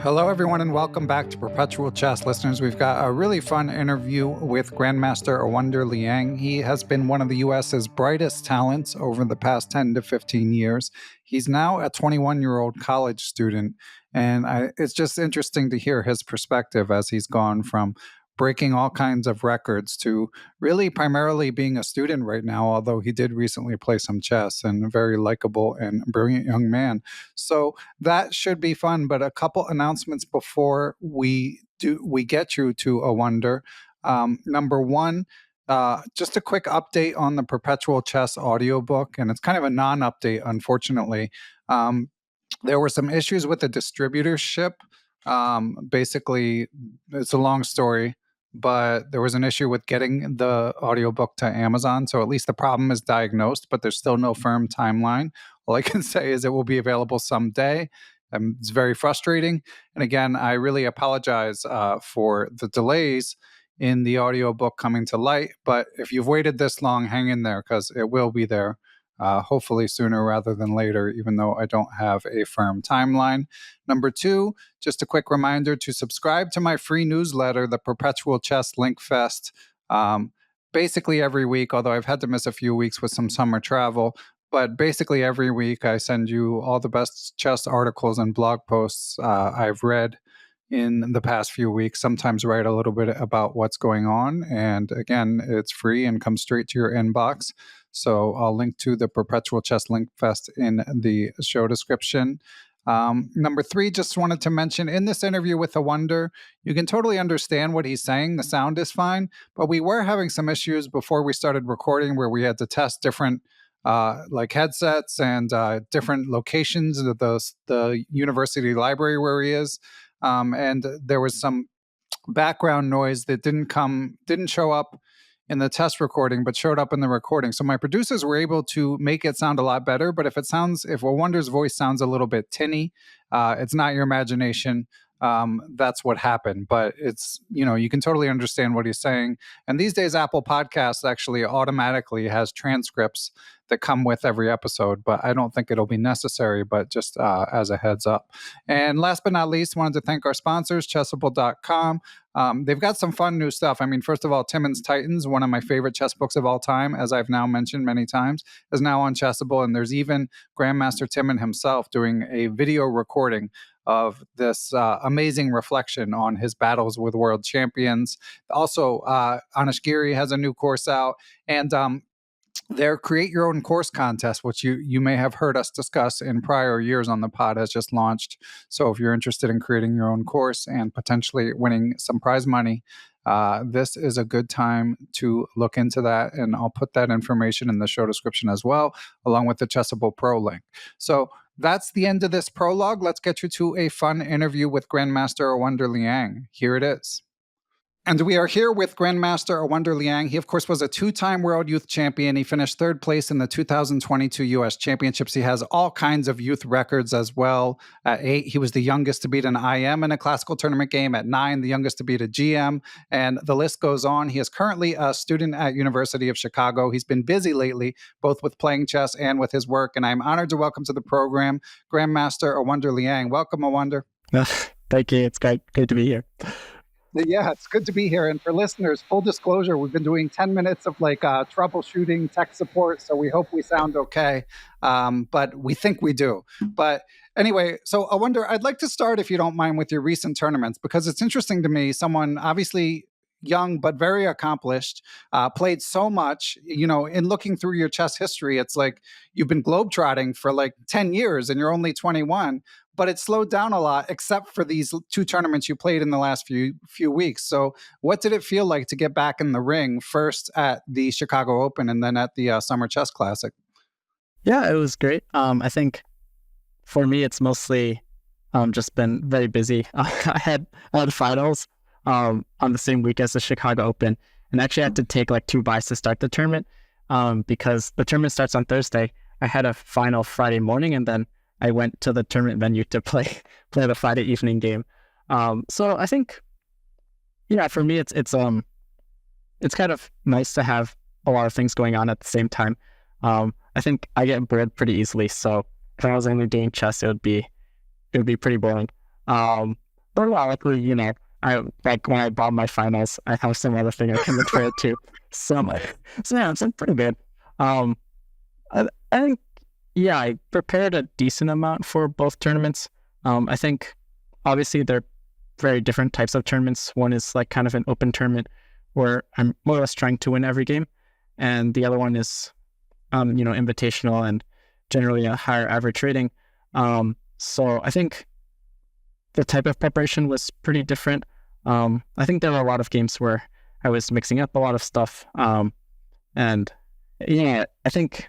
Hello, everyone, and welcome back to Perpetual Chess. Listeners, we've got a really fun interview with Grandmaster Awonder Liang. He has been one of the US's brightest talents over the past 10 to 15 years. He's now a 21-year-old college student, and it's just interesting to hear his perspective as he's gone from breaking all kinds of records to really primarily being a student right now, although he did recently play some chess, and a very likable and brilliant young man. So that should be fun. But a couple announcements before we get you to Awonder. Number one, just a quick update on the Perpetual Chess audiobook, and it's kind of a non-update, unfortunately. There were some issues with the distributorship. Basically, it's a long story, but there was an issue with getting the audiobook to Amazon. So at least the problem is diagnosed, but there's still no firm timeline. All I can say is it will be available someday. It's very frustrating. And again, I really apologize for the delays in the audiobook coming to light. But if you've waited this long, hang in there, because it will be there. Hopefully sooner rather than later, even though I don't have a firm timeline. Number two, just a quick reminder to subscribe to my free newsletter, the Perpetual Chess Link Fest, basically every week, although I've had to miss a few weeks with some summer travel. But basically every week I send you all the best chess articles and blog posts I've read in the past few weeks, sometimes write a little bit about what's going on. And again, it's free and comes straight to your inbox. So I'll link to the Perpetual Chess Link Fest in the show description. Number three, just wanted to mention in this interview with Awonder, you can totally understand what he's saying. The sound is fine, but we were having some issues before we started recording where we had to test different like headsets and different locations of the university library where he is. And there was some background noise that didn't show up in the test recording, but showed up in the recording. So my producers were able to make it sound a lot better. But if Awonder's voice sounds a little bit tinny, it's not your imagination. That's what happened. But it's, you can totally understand what he's saying. And these days, Apple Podcasts actually automatically has transcripts that come with every episode, but I don't think it'll be necessary, but just as a heads up. And last but not least, wanted to thank our sponsors, Chessable.com. They've got some fun new stuff. I mean, first of all, Timon's Titans, one of my favorite chess books of all time, as I've now mentioned many times, is now on Chessable. And there's even Grandmaster Timon himself doing a video recording of this amazing reflection on his battles with world champions. Also, Anish Giri has a new course out. And their Create Your Own Course contest, which you may have heard us discuss in prior years on the pod, has just launched. So if you're interested in creating your own course and potentially winning some prize money, this is a good time to look into that. And I'll put that information in the show description as well, along with the Chessable Pro link. So that's the end of this prologue. Let's get you to a fun interview with Grandmaster Awonder Liang. Here it is. And we are here with Grandmaster Awonder Liang. He, of course, was a two-time World Youth Champion. He finished third place in the 2022 U.S. Championships. He has all kinds of youth records as well. At 8, he was the youngest to beat an IM in a classical tournament game. At 9, the youngest to beat a GM. And the list goes on. He is currently a student at University of Chicago. He's been busy lately, both with playing chess and with his work. And I'm honored to welcome to the program Grandmaster Awonder Liang. Welcome, Awonder. Thank you. It's great to be here. Yeah, it's good to be here. And for listeners, full disclosure, we've been doing 10 minutes of troubleshooting tech support. So we hope we sound okay. But we think we do. But anyway, so Awonder, I'd like to start, if you don't mind, with your recent tournaments, because it's interesting to me. Someone obviously young, but very accomplished, played so much, in looking through your chess history, it's like you've been globetrotting for like 10 years and you're only 21. But it slowed down a lot, except for these two tournaments you played in the last few weeks. So what did it feel like to get back in the ring, first at the Chicago Open and then at the Summer Chess Classic? Yeah, it was great. I think for me, it's mostly just been very busy. I had finals on the same week as the Chicago Open, and actually I had to take like 2 buys to start the tournament because the tournament starts on Thursday. I had a final Friday morning, and then I went to the tournament venue to play the Friday evening game. So I think, for me, it's kind of nice to have a lot of things going on at the same time. I think I get bored pretty easily. So if I was only doing chess, it would be pretty boring. but luckily, I like when I bought my finals, I have some other thing I can compare it to. So, so yeah, it's pretty good. Um, I think, yeah, I prepared a decent amount for both tournaments. I think obviously they're very different types of tournaments. One is like kind of an open tournament where I'm more or less trying to win every game, and the other one is, invitational and generally a higher average rating. So I think the type of preparation was pretty different. I think there were a lot of games where I was mixing up a lot of stuff. And yeah, I think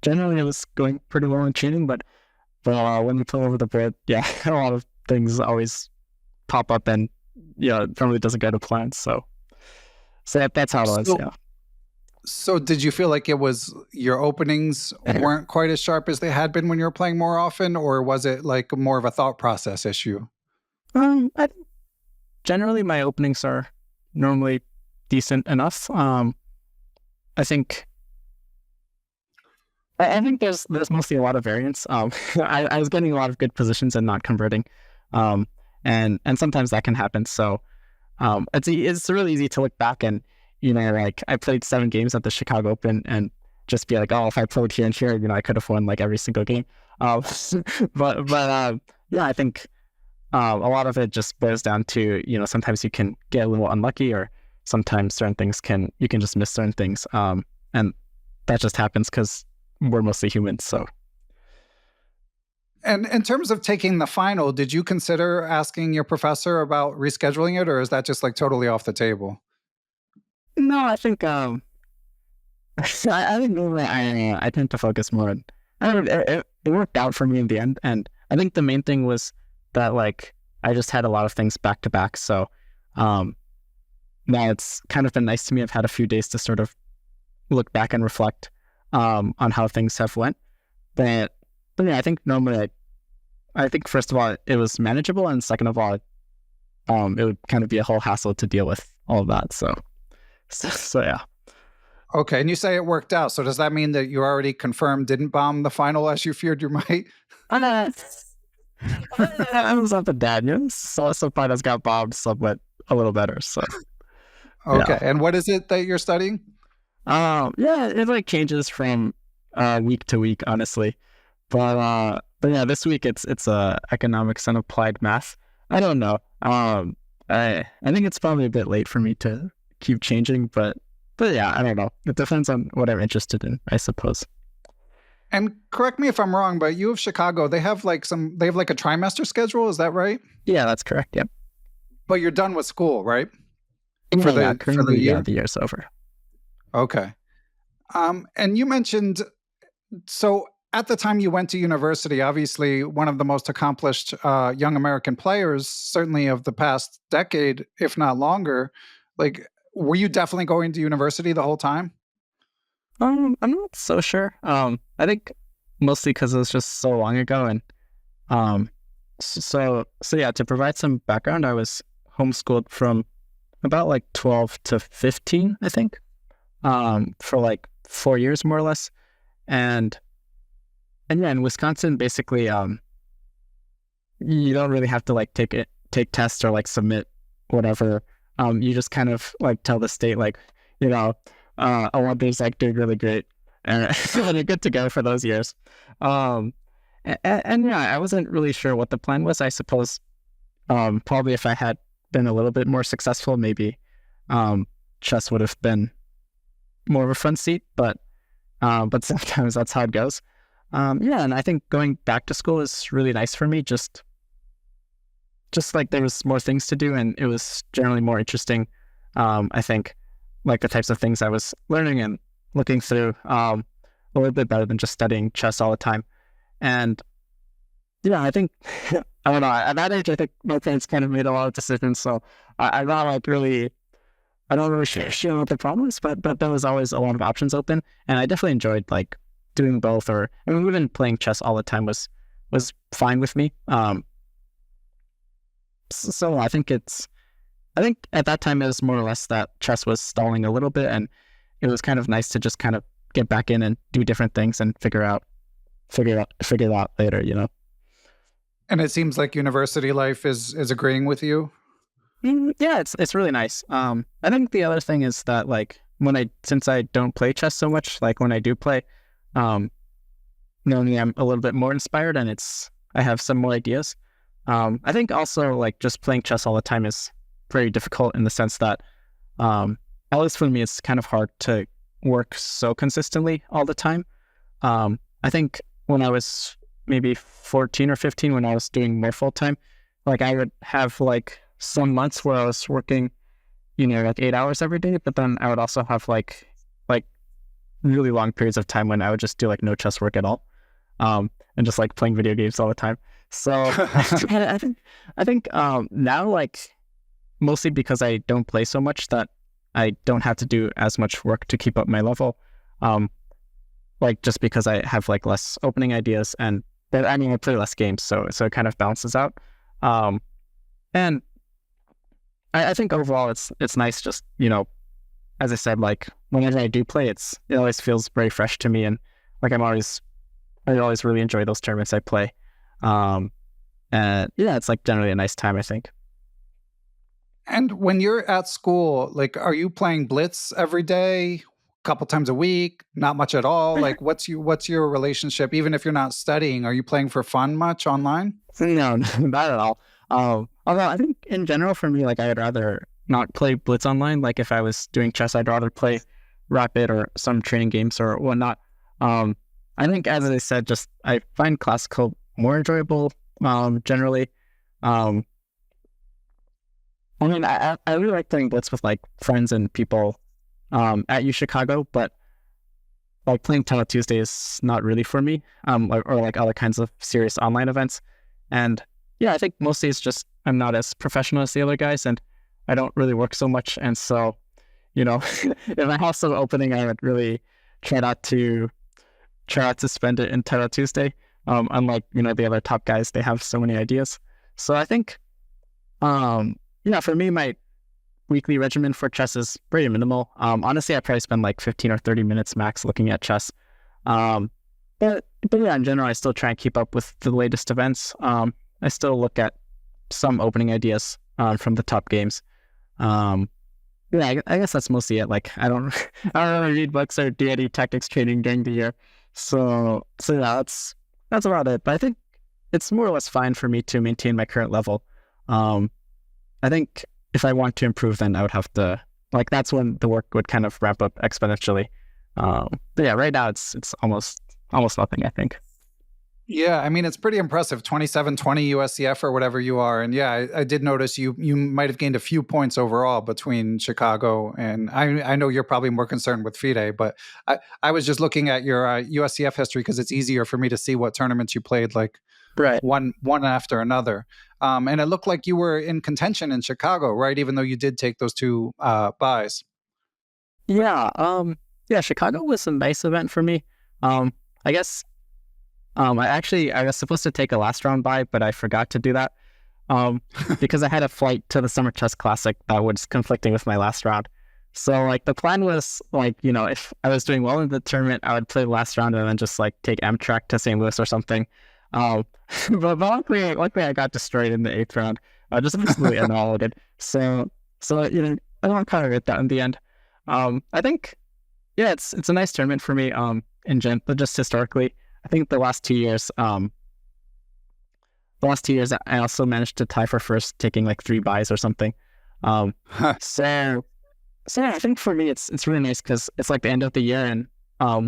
generally it was going pretty well in cheating, but when you pull over the board, yeah, a lot of things always pop up and it normally doesn't go to plan. So that's how it was. Yeah. So did you feel like it was your openings weren't quite as sharp as they had been when you were playing more often, or was it like more of a thought process issue? I think generally my openings are normally decent enough. I think there's mostly a lot of variance. I was getting a lot of good positions and not converting, and sometimes that can happen. So it's really easy to look back and like I played 7 games at the Chicago Open and just be like, oh, if I played here and here, I could have won like every single game. But yeah, I think a lot of it just boils down to sometimes you can get a little unlucky, or sometimes certain things you can just miss certain things, and that just happens because we're mostly humans. So. And in terms of taking the final, did you consider asking your professor about rescheduling it, or is that just like totally off the table? No, I think I think normally I tend to focus more on. It worked out for me in the end, and I think the main thing was that like I just had a lot of things back to back. So now it's kind of been nice to me. I've had a few days to sort of look back and reflect on how things have went. But yeah, I think normally I think first of all it was manageable, and second of all, it would kind of be a whole hassle to deal with all of that. So yeah. Okay, and you say it worked out. So does that mean that you already confirmed didn't bomb the final as you feared you might? I was not that bad. Some finals got bombed, some went a little better. So okay, yeah. And what is it that you're studying? Yeah, it like changes from week to week, honestly. But yeah, this week it's economics and applied math. I don't know. I think it's probably a bit late for me to keep changing, but yeah, I don't know. It depends on what I'm interested in, I suppose. And correct me if I'm wrong, but U of Chicago, they have like a trimester schedule, is that right? Yeah, that's correct. Yep. But you're done with school, right? For the year? Yeah, the year's over. Okay. And you mentioned, so at the time you went to university, obviously one of the most accomplished young American players, certainly of the past decade, if not longer. Like, were you definitely going to university the whole time? I'm not so sure. I think mostly because it was just so long ago, and so yeah. To provide some background, I was homeschooled from about like 12 to 15, I think, for like 4 years more or less, and yeah, in Wisconsin, basically, you don't really have to like take tests or like submit whatever. You just kind of like tell the state like, Awonder's like doing really great, and you're good to go for those years. And yeah, I wasn't really sure what the plan was. I suppose probably if I had been a little bit more successful, maybe chess would have been more of a front seat. But sometimes that's how it goes. Yeah, and I think going back to school is really nice for me. Just like there was more things to do, and it was generally more interesting. I think like the types of things I was learning and looking through a little bit better than just studying chess all the time. And yeah, I think I don't know. At that age, I think my parents kind of made a lot of decisions. So I'm not like really. I don't really sure what the problem is, but there was always a lot of options open, and I definitely enjoyed like doing both. Or I mean, even playing chess all the time was fine with me. So I think at that time it was more or less that chess was stalling a little bit, and it was kind of nice to just kind of get back in and do different things and figure it out later, And it seems like university life is agreeing with you. Yeah, it's really nice. I think the other thing is that like since I don't play chess so much, like when I do play, knowing I'm a little bit more inspired and I have some more ideas. I think also like just playing chess all the time is very difficult in the sense that, at least for me, it's kind of hard to work so consistently all the time. I think when I was maybe 14 or 15, when I was doing more full time, like I would have like some months where I was working, like 8 hours every day, but then I would also have like really long periods of time when I would just do like no chess work at all, and just like playing video games all the time. So I think now, like mostly because I don't play so much, that I don't have to do as much work to keep up my level. Like just because I have like less opening ideas, and I play less games, so it kind of balances out. And I think overall it's nice, just as I said, like whenever I do play, it always feels very fresh to me, and like I always really enjoy those tournaments I play. And yeah, it's like generally a nice time, I think. And when you're at school, like, are you playing blitz every day, a couple times a week, not much at all? Like, what's your relationship? Even if you're not studying, are you playing for fun much online? No, not at all. Although I think in general for me, like I'd rather not play blitz online. Like if I was doing chess, I'd rather play rapid or some training games or whatnot. I think, as I said, just I find classical more enjoyable generally. I really like playing blitz with like friends and people at U Chicago, but like playing Tele Tuesday is not really for me, or like other kinds of serious online events. And yeah, I think mostly it's just I'm not as professional as the other guys, and I don't really work so much. And so, if I have some opening, I would really try not to spend it in Tele Tuesday. Unlike the other top guys, they have so many ideas. So I think, for me, my weekly regimen for chess is pretty minimal. Honestly, I probably spend like 15 or 30 minutes max looking at chess. But yeah, in general, I still try and keep up with the latest events. I still look at some opening ideas from the top games. I guess that's mostly it. Like I don't really read books or do any tactics training during the year. So yeah, that's about it. But I think it's more or less fine for me to maintain my current level. I think if I want to improve, then I would have to, like, that's when the work would kind of ramp up exponentially. But yeah, right now it's almost nothing, I think. Yeah, it's pretty impressive. 27-20 USCF or whatever you are. And yeah, I did notice you might have gained a few points overall between Chicago and I know you're probably more concerned with FIDE, but I was just looking at your USCF history because it's easier for me to see what tournaments you played, like right, one after another. And it looked like you were in contention in Chicago, right? Even though you did take those two buys. Yeah, Chicago was a nice event for me. I guess I was supposed to take a last round buy, but I forgot to do that because I had a flight to the Summer Chess Classic that was conflicting with my last round. So like the plan was like, if I was doing well in the tournament, I would play the last round and then just like take Amtrak to St. Louis or something. But luckily I got destroyed in the 8th round. Just absolutely annihilated. So I don't kind of get that in the end. I think it's a nice tournament for me. Just historically, I think the last 2 years, I also managed to tie for first, taking like 3 buys or something. So yeah, I think for me it's really nice because it's like the end of the year and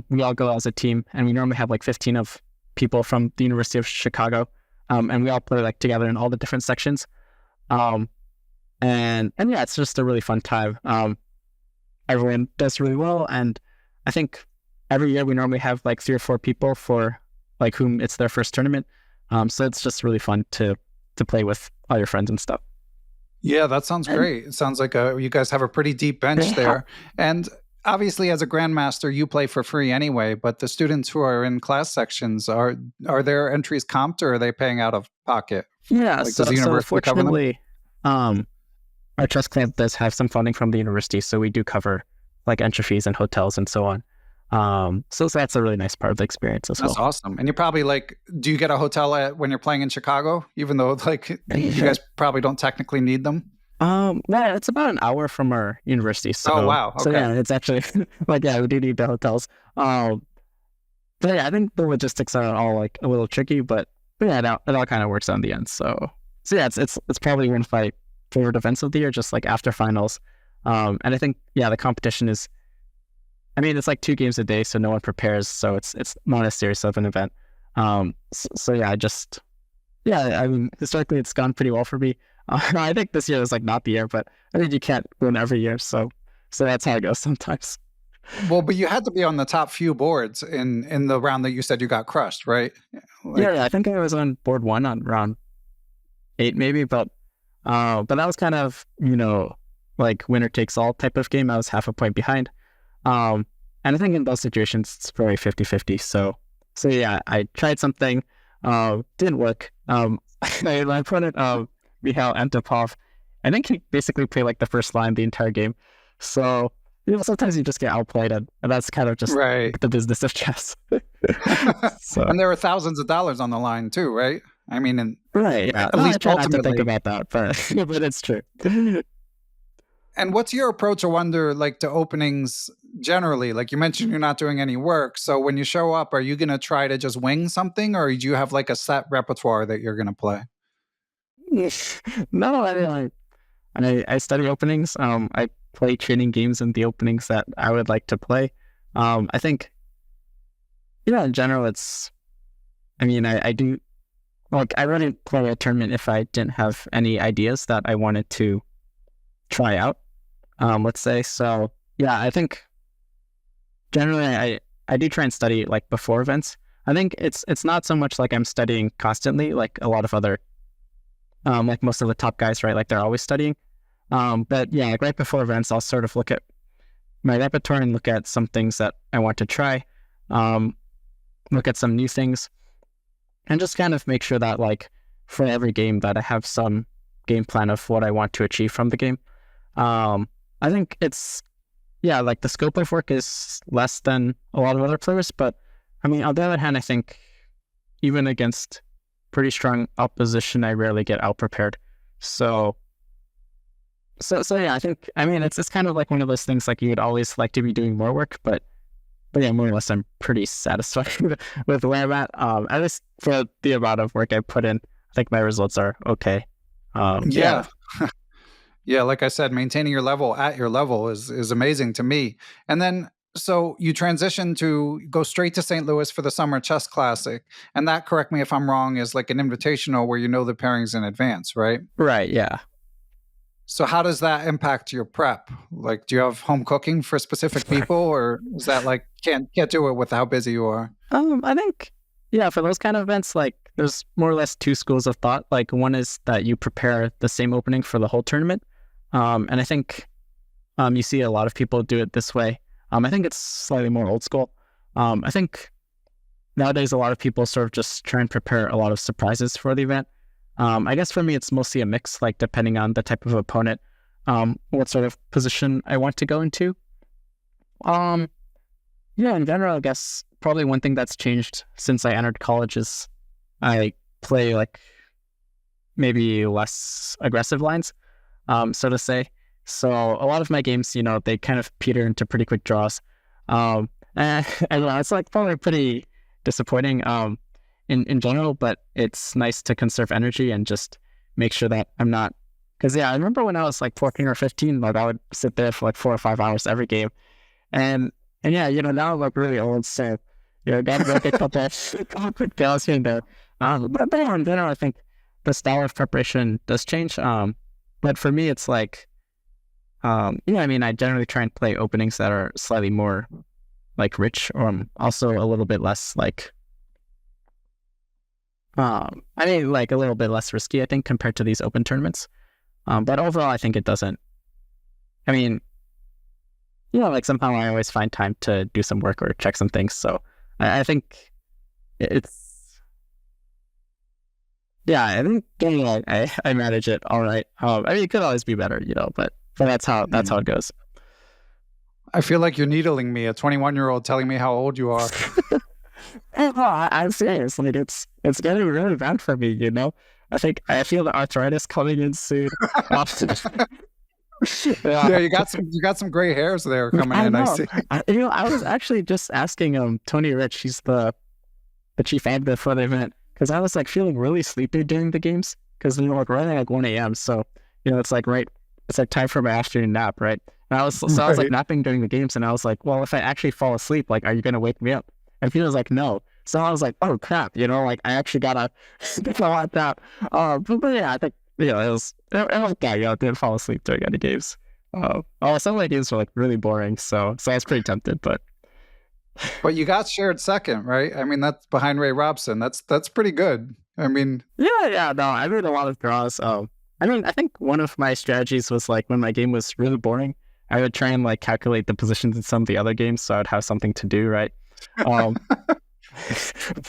we all go as a team, and we normally have like 15 of people from the University of Chicago, and we all play like together in all the different sections. And yeah, it's just a really fun time. Everyone does really well, and I think every year we normally have like 3 or 4 people for like whom it's their first tournament. So it's just really fun to play with all your friends and stuff. Yeah, that sounds great. It sounds like you guys have a pretty deep bench there. And obviously, as a Grandmaster, you play for free anyway, but the students who are in class sections, are their entries comped or are they paying out of pocket? Yeah, like, does the university fortunately, our chess club does have some funding from the university, so we do cover like entry fees and hotels and so on. So that's a really nice part of the experience as That's well. awesome. And you probably do you get a hotel when you're playing in Chicago, even though you guys probably don't technically need them? Yeah, it's about an hour from our university. So, Oh, wow. so Okay. yeah, it's actually yeah, we do need the hotels. But yeah, I think the logistics are all like a little tricky, but yeah, it all kind of works out in the end. So yeah, it's probably one of my favorite events of the year, just like after finals. And I think, yeah, the competition is, I mean, it's like 2 games a day, so no one prepares. So it's not as serious of an event. So yeah, I mean, historically it's gone pretty well for me. I think this year is like not the year, but I think you can't win every year. So that's how it goes sometimes. Well, but you had to be on the top few boards in the round that you said you got crushed, right? Yeah, I think I was on board 1 on round 8 maybe, but that was kind of, like winner takes all type of game. I was half a point behind. And I think in those situations, it's very 50-50. So yeah, I tried something, didn't work. My opponent, Mihail Antipov, I think he basically played like the first line the entire game. So, sometimes you just get outplayed, and that's kind of just right. the business of chess. So. And there were thousands of dollars on the line too, right? I mean, right. Yeah. At least I try not to ultimately. think about that, but it's true. And what's your approach, I wonder, like to openings generally? Like you mentioned, you're not doing any work. So when you show up, are you going to try to just wing something, or do you have like a set repertoire that you're going to play? No, I mean, I study openings. I play training games in the openings that I would like to play. I think, in general, I do, like, I wouldn't play a tournament if I didn't have any ideas that I wanted to try out, let's say. So, yeah, I think generally I do try and study, like, before events. I think it's not so much like I'm studying constantly, like a lot of other, like most of the top guys, right? Like, they're always studying. But yeah, like right before events, I'll sort of look at my repertoire and look at some things that I want to try, look at some new things, and just kind of make sure that, like, for every game that I have some game plan of what I want to achieve from the game. I think like the scope of work is less than a lot of other players, but I mean, on the other hand, I think even against pretty strong opposition, I rarely get out prepared. So yeah, I mean, it's kind of like one of those things, like you would always like to be doing more work, but yeah, more or less I'm pretty satisfied with where I'm at least for the amount of work I put in. I think my results are okay. Yeah. Yeah, like I said, maintaining your level at your level is amazing to me. And then, so you transition to go straight to St. Louis for the Summer Chess Classic. And that, correct me if I'm wrong, is like an invitational where you know the pairings in advance, right? Right, yeah. So how does that impact your prep? Like, do you have home cooking for specific people, or is that like can't do it with how busy you are? I think, yeah, for those kind of events, like there's more or less 2 schools of thought. Like one is that you prepare the same opening for the whole tournament. And I think you see a lot of people do it this way. I think it's slightly more old school. I think nowadays a lot of people sort of just try and prepare a lot of surprises for the event. I guess for me, it's mostly a mix, like depending on the type of opponent, what sort of position I want to go into. Yeah, in general, I guess probably one thing that's changed since I entered college is I play like maybe less aggressive lines, so to say. So a lot of my games, they kind of peter into pretty quick draws. And I don't know, it's like probably pretty disappointing in general, but it's nice to conserve energy and just make sure that I'm not, because I remember when I was like 14 or 15, like I would sit there for like 4 or 5 hours every game. And yeah, now I'm like really old, so gotta make a couple quick fails here and there. But in general, I think the style of preparation does change. But for me, it's like, I mean, I generally try and play openings that are slightly more like rich, or also a little bit less like, like a little bit less risky, I think, compared to these open tournaments. But overall, I think it doesn't. I mean, like somehow I always find time to do some work or check some things. So I think it's, I think generally I manage it all right. I mean, it could always be better, but that's how it goes. I feel like you're needling me, a 21-year-old telling me how old you are. No, I'm serious. Like it's getting really bad for me, you know. I feel the arthritis coming in soon. Yeah, you got some gray hairs there coming in. I see. I was actually just asking Tony Rich, he's the chief admin for the event, because I was like feeling really sleepy during the games, because like running like 1 a.m. So it's like time for my afternoon nap, right? And I was like napping during the games, and I was like, well, if I actually fall asleep, like, are you gonna wake me up? And he was like, no. So I was like, oh crap, like I actually gotta fall out that. But yeah, I think it was okay. I didn't fall asleep during any games. Some of my games were like really boring, so I was pretty tempted, but you got shared second, right? I mean, that's behind Ray Robson. That's pretty good. I mean, yeah, no, I made a lot of draws. I think one of my strategies was like when my game was really boring, I would try and like calculate the positions in some of the other games, so I'd have something to do, right?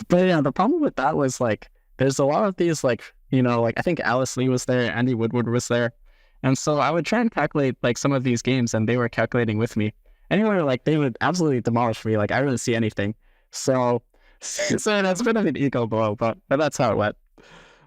But yeah, the problem with that was like there's a lot of these like like I think Alice Lee was there, Andy Woodward was there, and so I would try and calculate like some of these games, and they were calculating with me. Anyway, like they would absolutely demolish me. Like I wouldn't see anything. So that's a bit of an ego blow, but that's how it went.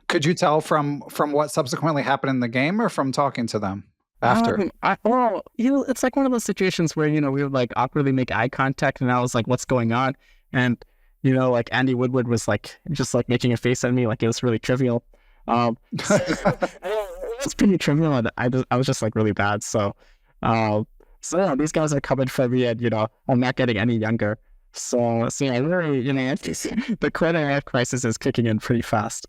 Could you tell from what subsequently happened in the game, or from talking to them after? It's like one of those situations where we would like awkwardly make eye contact, and I was like, "What's going on?" And like Andy Woodward was like just like making a face at me, like it was really trivial. It's pretty trivial, and I was just like really bad. So yeah, these guys are coming for me, and I'm not getting any younger. So yeah, really, the credit crisis is kicking in pretty fast.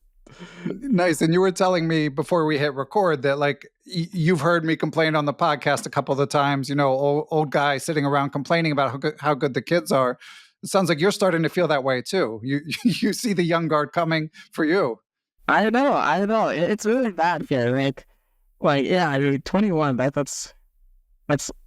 Nice. And you were telling me before we hit record that like you've heard me complain on the podcast a couple of the times, old guy sitting around complaining about how good the kids are. It sounds like you're starting to feel that way too. You see the young guard coming for you. I know. It's really bad here. Like yeah, I mean 21, that's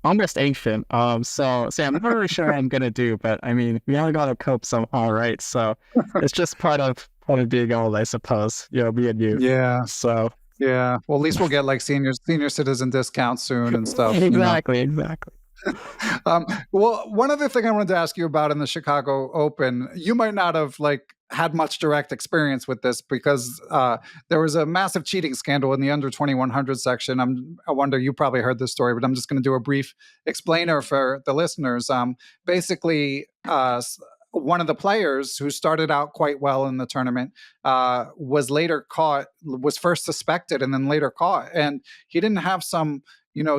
almost ancient. So I'm not really sure what I'm gonna do, but I mean we all gotta cope somehow, right? So it's just part of being old, I suppose. Me and you. Yeah. So yeah. Well, at least we'll get like senior citizen discounts soon and stuff. Exactly. Well, one other thing I wanted to ask you about in the Chicago Open, you might not have like had much direct experience with this because there was a massive cheating scandal in the under 2100 section. I wonder, you probably heard this story, but I'm just going to do a brief explainer for the listeners. Basically, one of the players who started out quite well in the tournament was first suspected and then later caught. And he didn't have some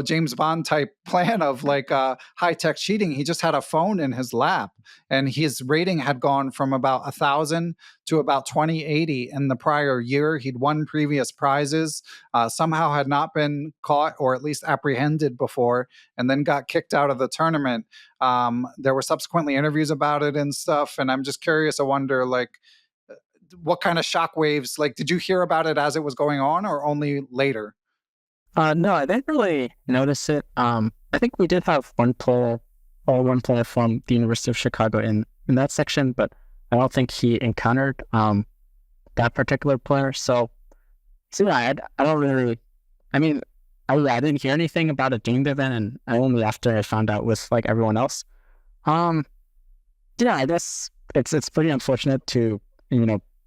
James Bond type plan of like high-tech cheating. He just had a phone in his lap, and his rating had gone from about 1,000 to about 2080 in the prior year. He'd won previous prizes, somehow had not been caught or at least apprehended before, and then got kicked out of the tournament. There were subsequently interviews about it and stuff, and I'm just curious. I wonder, like, what kind of shockwaves, like, did you hear about it as it was going on or only later? No, I didn't really notice it. I think we did have one player from the University of Chicago in that section, but I don't think he encountered that particular player. So yeah, I don't really. I mean, I didn't hear anything about it during the event, and only after I found out with like everyone else. Yeah, I guess it's pretty unfortunate to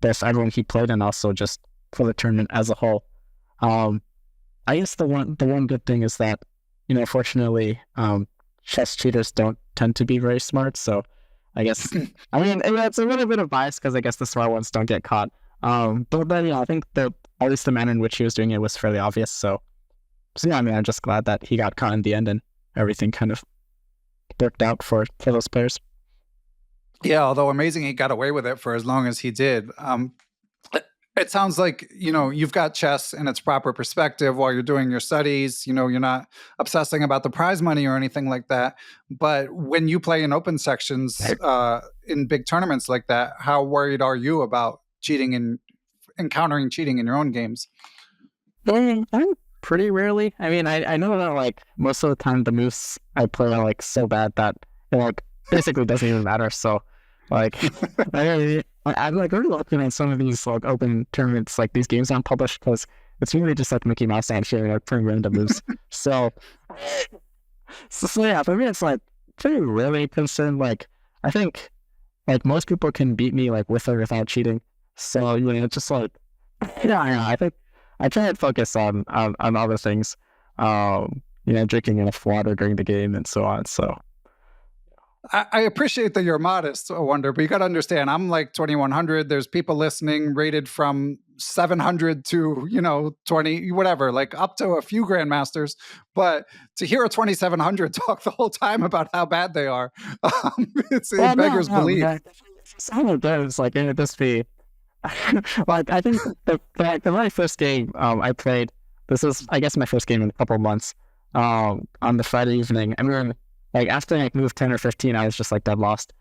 both everyone he played and also just for the tournament as a whole. I guess the one good thing is that, fortunately, chess cheaters don't tend to be very smart. So I guess, I mean, it's a little bit of bias because I guess the smart ones don't get caught. But then, I think at least the manner in which he was doing it was fairly obvious. So yeah, I mean, I'm just glad that he got caught in the end and everything kind of worked out for those players. Yeah, although amazing he got away with it for as long as he did. It sounds like, you've got chess in its proper perspective while you're doing your studies. You're not obsessing about the prize money or anything like that. But when you play in open sections in big tournaments like that, how worried are you about cheating and encountering cheating in your own games? I'm pretty rarely. I mean, I know that like most of the time the moves I play are like so bad that it like basically doesn't even matter. So like I'm like really looking at some of these like open tournaments, like these games aren't published because it's really just like Mickey Mouse and sharing like pretty random moves. So yeah, for me it's like pretty really concerned. Like, I think like most people can beat me like with or without cheating. So it's just like, yeah, I think I try and focus on other things. Drinking enough water during the game and so on. So I appreciate that you're modest, Awonder, but you got to understand, I'm like 2100. There's people listening rated from 700 to, 20, whatever, like up to a few grandmasters. But to hear a 2700 talk the whole time about how bad they are, it beggars belief. Yeah. Some of those, like, it just be, like, I think the very first game I played, this was, I guess, my first game in a couple of months, on the Friday evening. I mean, like, after I moved 10 or 15, I was just, like, dead lost.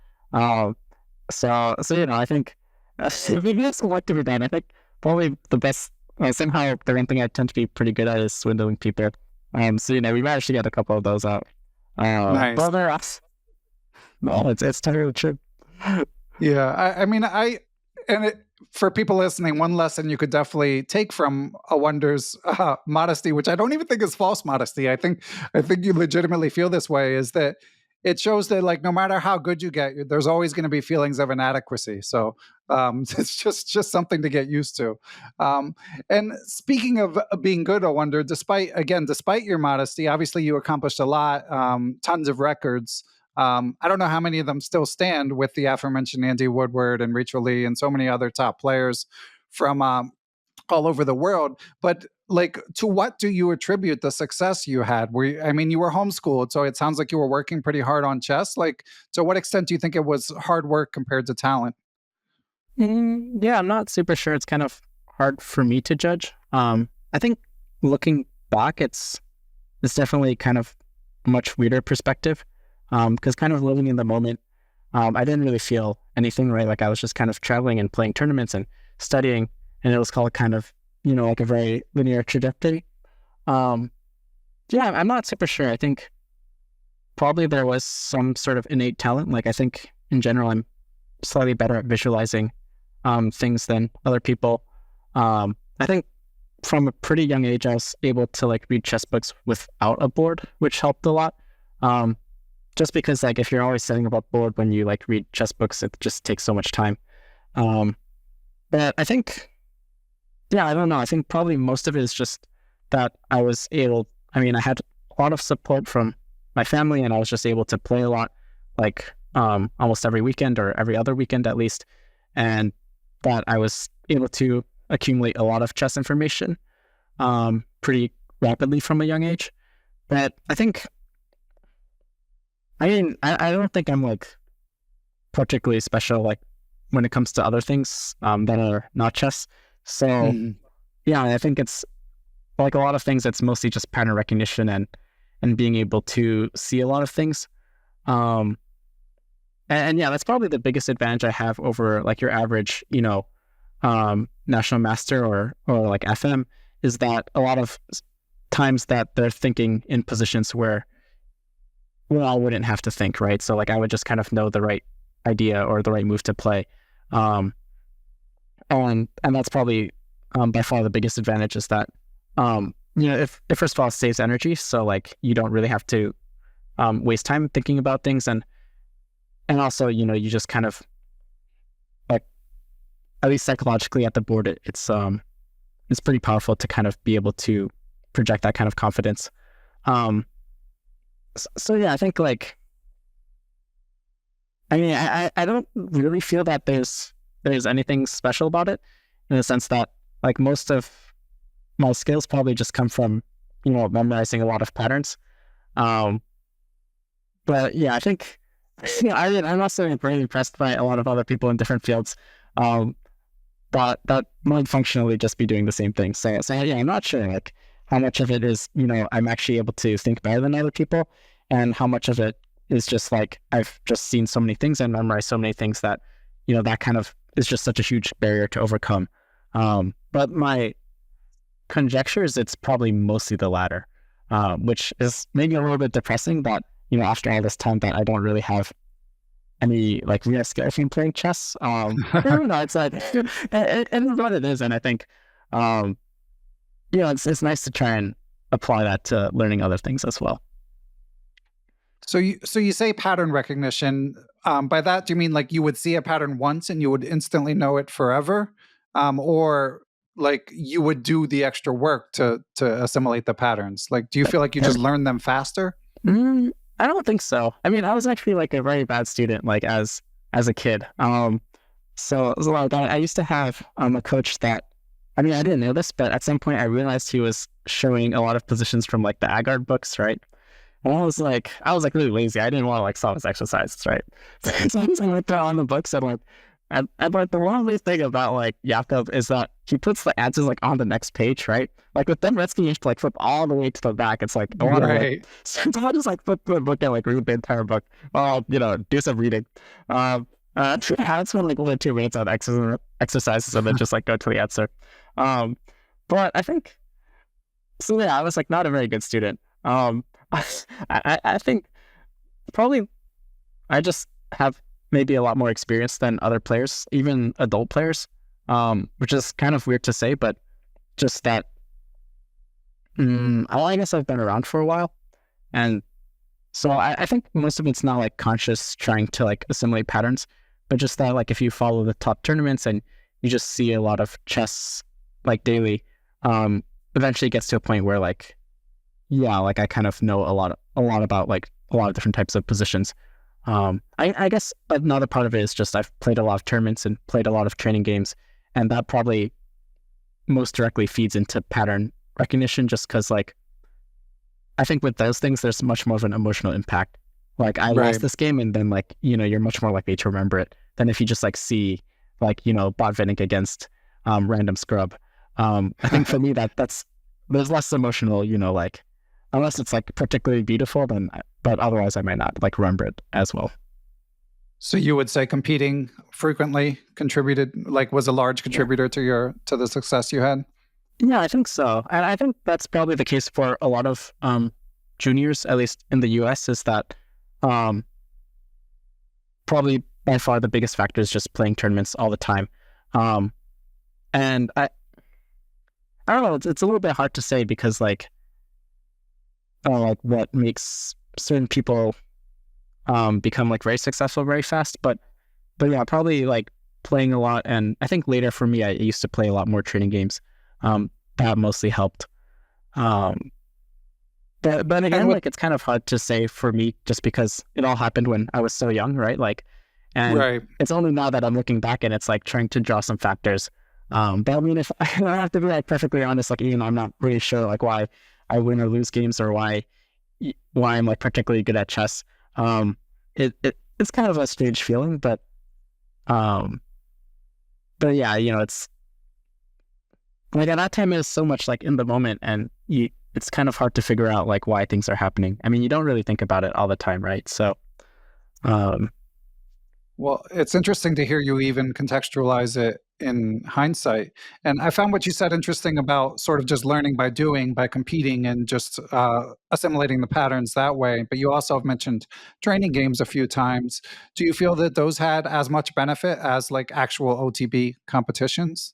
So I think maybe that's what to be done. I think probably the best, somehow the one thing I tend to be pretty good at is swindling people. So, we managed to get a couple of those out. Nice. But they're us. No, it's totally true. Yeah, for people listening, one lesson you could definitely take from Awonder's modesty, which I don't even think is false modesty. I think you legitimately feel this way, is that it shows that, like, no matter how good you get, there's always going to be feelings of inadequacy. So it's just something to get used to. And speaking of being good, Awonder, despite your modesty, obviously you accomplished a lot, tons of records. I don't know how many of them still stand with the aforementioned Andy Woodward and Rachel Lee and so many other top players from all over the world. But, like, to what do you attribute the success you had? You were homeschooled, so it sounds like you were working pretty hard on chess. Like, to what extent do you think it was hard work compared to talent? Yeah, I'm not super sure. It's kind of hard for me to judge. I think looking back, it's definitely kind of a much weirder perspective. Because kind of living in the moment, I didn't really feel anything, right? Like, I was just kind of traveling and playing tournaments and studying, and it was called kind of, like a very linear trajectory. Yeah, I'm not super sure. I think probably there was some sort of innate talent. Like, I think in general, I'm slightly better at visualizing things than other people. I think from a pretty young age, I was able to, like, read chess books without a board, which helped a lot. Just because, like, if you're always setting up a board when you, like, read chess books, it just takes so much time. But I think, I don't know. I think probably most of it is just that I had a lot of support from my family, and I was just able to play a lot, like, almost every weekend or every other weekend at least. And that I was able to accumulate a lot of chess information pretty rapidly from a young age. But I think, I don't think I'm, like, particularly special, like, when it comes to other things that are not chess. So, yeah, I think it's, like, a lot of things, it's mostly just pattern recognition and being able to see a lot of things. And yeah, that's probably the biggest advantage I have over, like, your average, national master or like FM, is that a lot of times that they're thinking in positions where I wouldn't have to think, right? So, like, I would just kind of know the right idea or the right move to play. And that's probably by far the biggest advantage, is that, if first of all, it saves energy. So, like, you don't really have to waste time thinking about things. And also, you just kind of, like, at least psychologically at the board, it's pretty powerful to kind of be able to project that kind of confidence. So yeah, I think, like, I don't really feel that there's anything special about it, in the sense that, like, most of my skills probably just come from, memorizing a lot of patterns. But yeah, I think, I'm also very impressed by a lot of other people in different fields that might functionally just be doing the same thing. So yeah, I'm not sure, like, how much of it is, I'm actually able to think better than other people, and how much of it is just, like, I've just seen so many things and memorized so many things that, that kind of is just such a huge barrier to overcome. But my conjecture is it's probably mostly the latter, which is maybe a little bit depressing, that, after all this time, that I don't really have any, like, real skill from playing chess. I don't know, it's like, it is what it is. And I think, it's nice to try and apply that to learning other things as well. So you say pattern recognition. By that, do you mean like you would see a pattern once and you would instantly know it forever, or like you would do the extra work to assimilate the patterns? Like, do you feel like you just learn them faster? I don't think so. I mean, I was actually like a very bad student, like as a kid. So it was a lot of that. I used to have a coach that, I mean, I didn't know this, but at some point I realized he was showing a lot of positions from like the Agard books, right? And I was like really lazy. I didn't want to like solve his exercises, right? So I just went down on the books and like, and like the one thing about like Jakob is that he puts the answers like on the next page, right? Like with them Redsky, you have to like flip all the way to the back. It's like a lot of like, so I'll just like flip the book and like read the entire book. Well, do some reading. I spend like over 2 minutes on exercises and then just like go to the answer. But I think so. Yeah, I was like not a very good student. I think probably I just have maybe a lot more experience than other players, even adult players, which is kind of weird to say, but just that. I guess I've been around for a while, and so I think most of it's not like conscious trying to like assimilate patterns, but just that like if you follow the top tournaments and you just see a lot of chess like daily, eventually it gets to a point where like, yeah, like I kind of know a lot about like a lot of different types of positions. I guess another part of it is just I've played a lot of tournaments and played a lot of training games, and that probably most directly feeds into pattern recognition, just because like I think with those things there's much more of an emotional impact. Like I lost this game, and then like you're much more likely to remember it than if you just like see like Botvinnik against random scrub. I think for me that's there's less emotional, like unless it's like particularly beautiful, then but otherwise I might not like remember it as well. So you would say competing frequently was a large contributor to the success you had? Yeah, I think so. And I think that's probably the case for a lot of juniors, at least in the US, is that probably by far the biggest factor is just playing tournaments all the time. And I don't know, it's a little bit hard to say because like what makes certain people become like very successful very fast, but yeah, probably like playing a lot. And I think later for me, I used to play a lot more training games. That mostly helped. But again, like it's kind of hard to say for me just because it all happened when I was so young, right? Like, and it's only now that I'm looking back and it's like trying to draw some factors. But I mean, if I have to be like perfectly honest, like even though I'm not really sure like why I win or lose games or why I'm like particularly good at chess, it's kind of a strange feeling, but yeah, it's like at that time it was so much like in the moment, and it's kind of hard to figure out like why things are happening. I mean, you don't really think about it all the time, right? So, well, it's interesting to hear you even contextualize it in hindsight. And I found what you said interesting about sort of just learning by doing, by competing and just assimilating the patterns that way. But you also have mentioned training games a few times. Do you feel that those had as much benefit as like actual OTB competitions?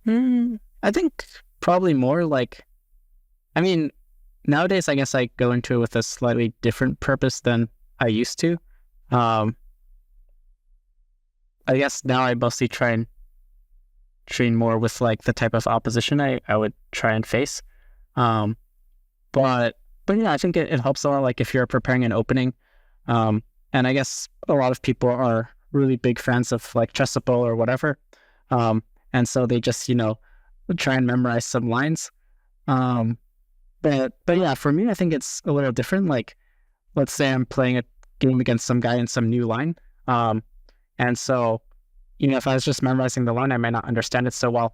I think probably more like, I mean, nowadays I guess I go into it with a slightly different purpose than I used to. I guess now I mostly try and train more with like the type of opposition I would try and face. But yeah, I think it helps a lot like if you're preparing an opening. And I guess a lot of people are really big fans of like Chessable or whatever. And so they just, try and memorize some lines. But yeah, for me, I think it's a little different. Like, let's say I'm playing a game against some guy in some new line. And so, if I was just memorizing the line, I might not understand it so well.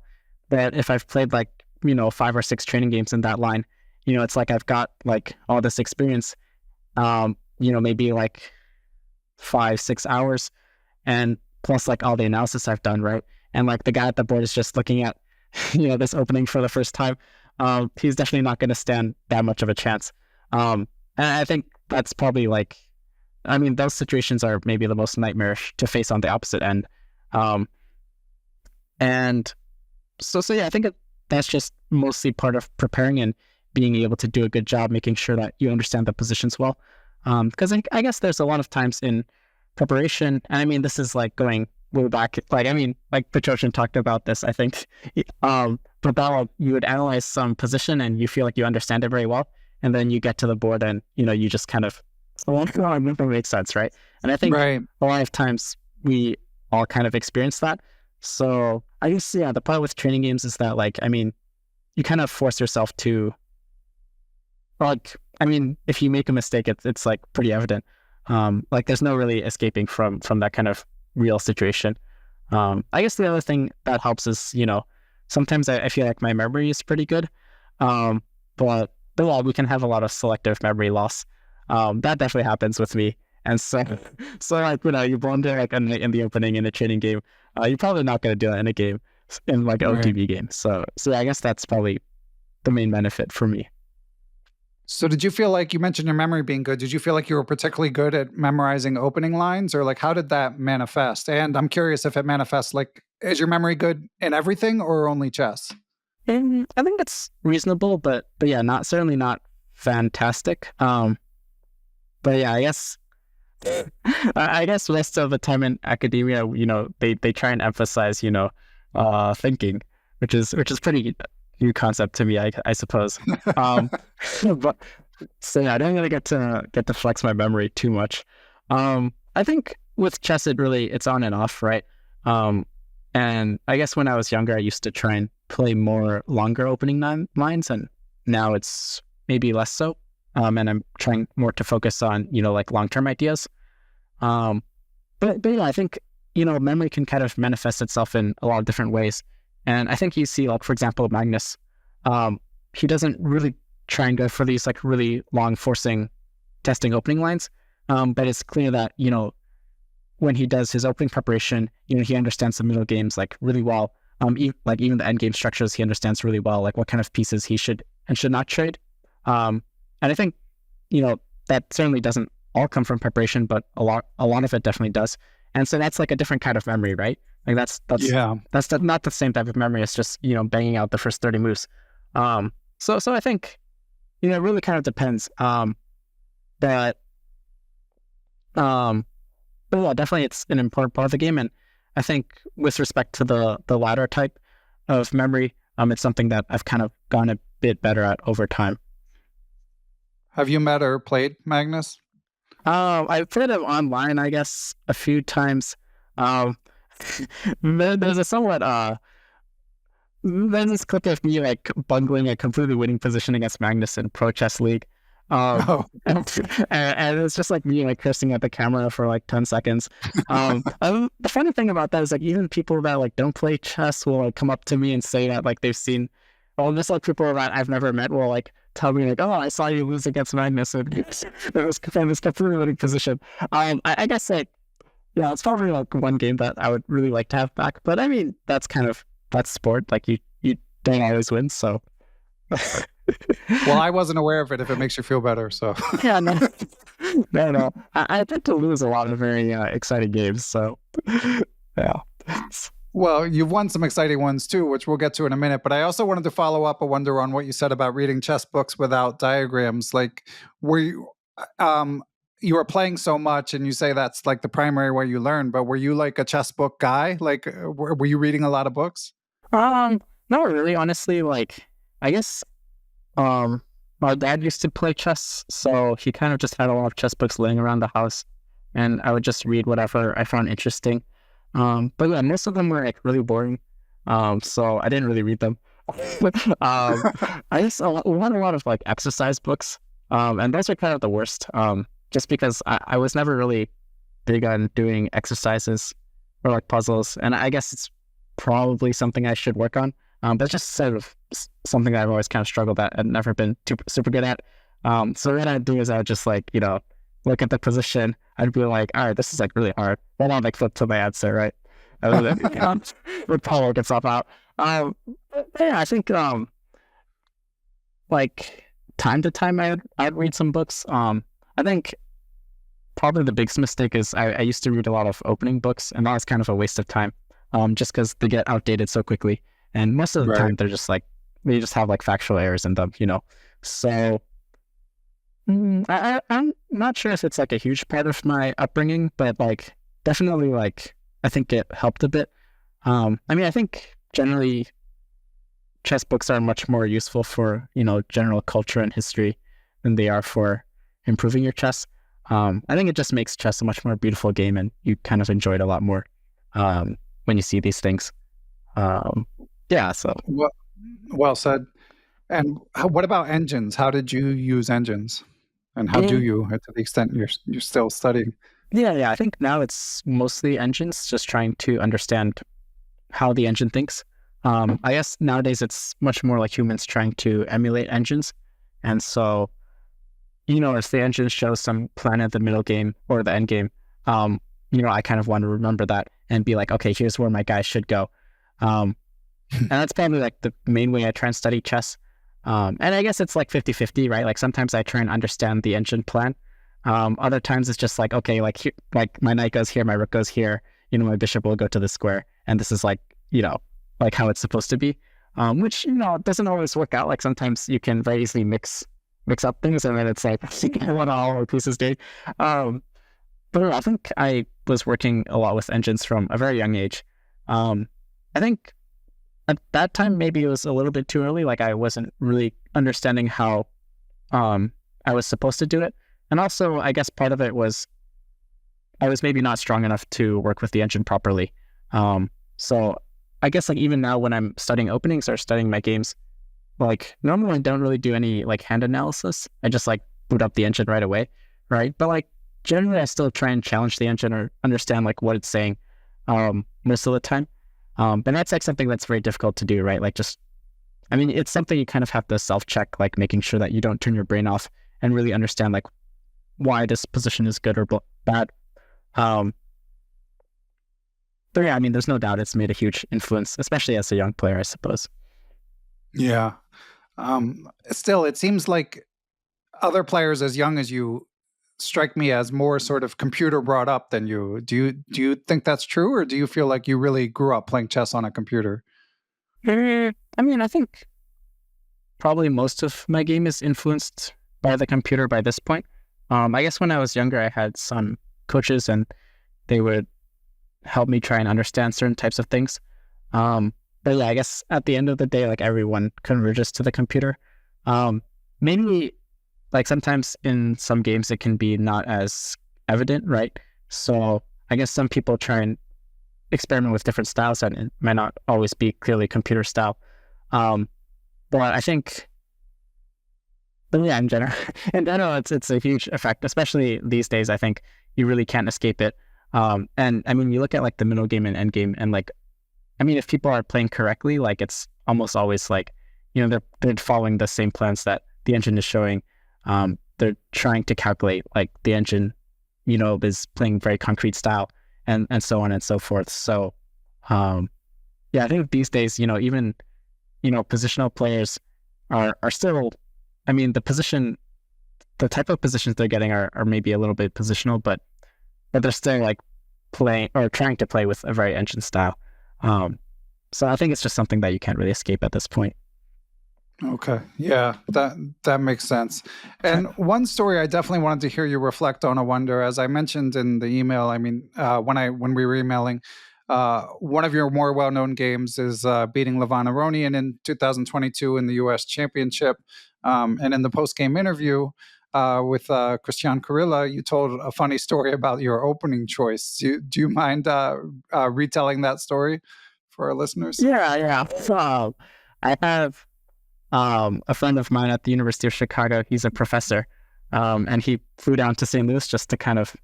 But if I've played like, 5 or 6 training games in that line, it's like I've got like all this experience, maybe like 5-6 hours, and plus like all the analysis I've done, right? And like the guy at the board is just looking at, this opening for the first time. He's definitely not going to stand that much of a chance. And I think that's probably like, I mean, those situations are maybe the most nightmarish to face on the opposite end. And so yeah, I think that's just mostly part of preparing and being able to do a good job, making sure that you understand the positions well. Because I guess there's a lot of times in preparation, and I mean, this is like going way back, like, I mean, like Petrosian talked about this, I think, but you would analyze some position and you feel like you understand it very well, and then you get to the board and, you just kind of, it makes sense, right? And I think a lot of times we all kind of experience that. So I guess, yeah, the part with training games is that, like, I mean, you kind of force yourself to, like, I mean, if you make a mistake, it's like pretty evident. Like there's no really escaping from that kind of real situation. I guess the other thing that helps is, sometimes I feel like my memory is pretty good. But well, we can have a lot of selective memory loss. That definitely happens with me. And so like, you blunder like in the opening in a training game, you're probably not going to do that in a game, in like an OTB game. So I guess that's probably the main benefit for me. So did you feel like, you mentioned your memory being good, did you feel like you were particularly good at memorizing opening lines, or like how did that manifest? And I'm curious if it manifests, like, is your memory good in everything or only chess? I think it's reasonable, but yeah, certainly not fantastic. But yeah, I guess most of the time in academia, they try and emphasize, thinking, which is pretty new concept to me, I suppose. But so yeah, I don't really get to flex my memory too much. I think with chess, it's on and off, right? And I guess when I was younger, I used to try and play more longer opening lines, and now it's maybe less so. And I'm trying more to focus on, like long-term ideas. But yeah, I think, memory can kind of manifest itself in a lot of different ways. And I think you see, like, for example, Magnus, he doesn't really try and go for these like really long forcing testing opening lines. But it's clear that, when he does his opening preparation, he understands the middle games like really well. Even the end game structures, he understands really well, like what kind of pieces he should and should not trade. And I think, that certainly doesn't all come from preparation, but a lot of it definitely does. And so that's like a different kind of memory, right? Like that's not the same type of memory. It's just, banging out the first 30 moves. So I think, it really kind of depends. But yeah, definitely it's an important part of the game. And I think with respect to the latter type of memory, it's something that I've kind of gone a bit better at over time. Have you met or played Magnus? I've played him online, I guess, a few times. There's a somewhat there's this clip of me like bungling a completely winning position against Magnus in Pro Chess League. And it's just like me like cursing at the camera for like 10 seconds. The funny thing about that is like even people that like don't play chess will like come up to me and say that like they've seen, just like people that I've never met will like tell me like, oh, I saw you lose against Magnus and it was from this completely winning position. I guess like, yeah, it's probably like one game that I would really like to have back. But I mean, that's sport. Like you don't always win, so. Well, I wasn't aware of it, if it makes you feel better, so. Yeah, no. I tend to lose a lot of very exciting games, so yeah. Well, you've won some exciting ones too, which we'll get to in a minute, but I also wanted to follow up, Awonder, on what you said about reading chess books without diagrams. Like, were you were playing so much and you say that's like the primary way you learn, but were you like a chess book guy? Like, were you reading a lot of books? Not really, honestly. Like, I guess my dad used to play chess, so he kind of just had a lot of chess books laying around the house, and I would just read whatever I found interesting. But yeah, most of them were like really boring, so I didn't really read them. I just want a lot of like exercise books, and those are kind of the worst, just because I was never really big on doing exercises or like puzzles, and I guess it's probably something I should work on. But it's just sort of something that I've always kind of struggled at and never been super good at. So what I'd do is I would just like, look at the position. I'd be like, all right, this is like really hard. Then I'll like flip to my answer, right? Would probably work itself out. But yeah, I think like time to time I'd read some books. I think probably the biggest mistake is I used to read a lot of opening books, and that was kind of a waste of time. Just because they get outdated so quickly. And most of the time, they're just like, they just have like factual errors in them, So I'm not sure if it's like a huge part of my upbringing, but like definitely like I think it helped a bit. I mean, I think generally chess books are much more useful for, general culture and history than they are for improving your chess. I think it just makes chess a much more beautiful game, and you kind of enjoy it a lot more when you see these things. Yeah, so. Well said. And what about engines? How did you use engines? And how do Mm, you, to the extent you're still studying? yeah. I think now it's mostly engines, just trying to understand how the engine thinks. I guess nowadays it's much more like humans trying to emulate engines. And so, if the engine shows some plan at the middle game or the end game, I kind of want to remember that and be like, okay, here's where my guy should go. And that's probably like the main way I try and study chess. And I guess it's like 50-50, right? Like sometimes I try and understand the engine plan. Other times it's just like, okay, like my knight goes here, my rook goes here, my bishop will go to the square. And this is like, like how it's supposed to be. Which, doesn't always work out. Like sometimes you can very easily mix up things and then it's like, what are all the pieces do? But I think I was working a lot with engines from a very young age. I think at that time, maybe it was a little bit too early. Like I wasn't really understanding how I was supposed to do it. And also, I guess part of it was I was maybe not strong enough to work with the engine properly. So I guess like even now when I'm studying openings or studying my games, like normally I don't really do any like hand analysis. I just like boot up the engine right away, right? But like generally I still try and challenge the engine or understand like what it's saying most of the time. And that's like something that's very difficult to do, right? Like it's something you kind of have to self-check, like making sure that you don't turn your brain off and really understand like why this position is good or bad. But yeah, there's no doubt it's made a huge influence, especially as a young player, I suppose. Yeah. Still, it seems like other players as young as you strike me as more sort of computer brought up than you. Do you think that's true, or do you feel like you really grew up playing chess on a computer? I think probably most of my game is influenced by the computer by this point. I guess when I was younger, I had some coaches and they would help me try and understand certain types of things. But yeah, I guess at the end of the day, like everyone converges to the computer. Maybe like sometimes in some games it can be not as evident, right? So I guess some people try and experiment with different styles and it might not always be clearly computer style. But I think, but yeah, in general, it's a huge effect, especially these days. I think you really can't escape it. And you look at like the middle game and end game, and like, if people are playing correctly, like it's almost always like, they're following the same plans that the engine is showing. They're trying to calculate like the engine, is playing very concrete style and so on and so forth. So, yeah, I think these days, even, positional players are still, the type of positions they're getting are maybe a little bit positional, but they're still like playing or trying to play with a very engine style. So I think it's just something that you can't really escape at this point. Okay. Yeah, that makes sense. And one story I definitely wanted to hear you reflect on, Awonder, as I mentioned in the email. When we were emailing, one of your more well-known games is beating Levon Aronian in 2022 in the U.S. Championship. And in the post-game interview with Christian Kurilla, you told a funny story about your opening choice. Do you mind retelling that story for our listeners? Yeah. So I have a friend of mine at the University of Chicago. He's a professor, and he flew down to St. Louis just to kind of.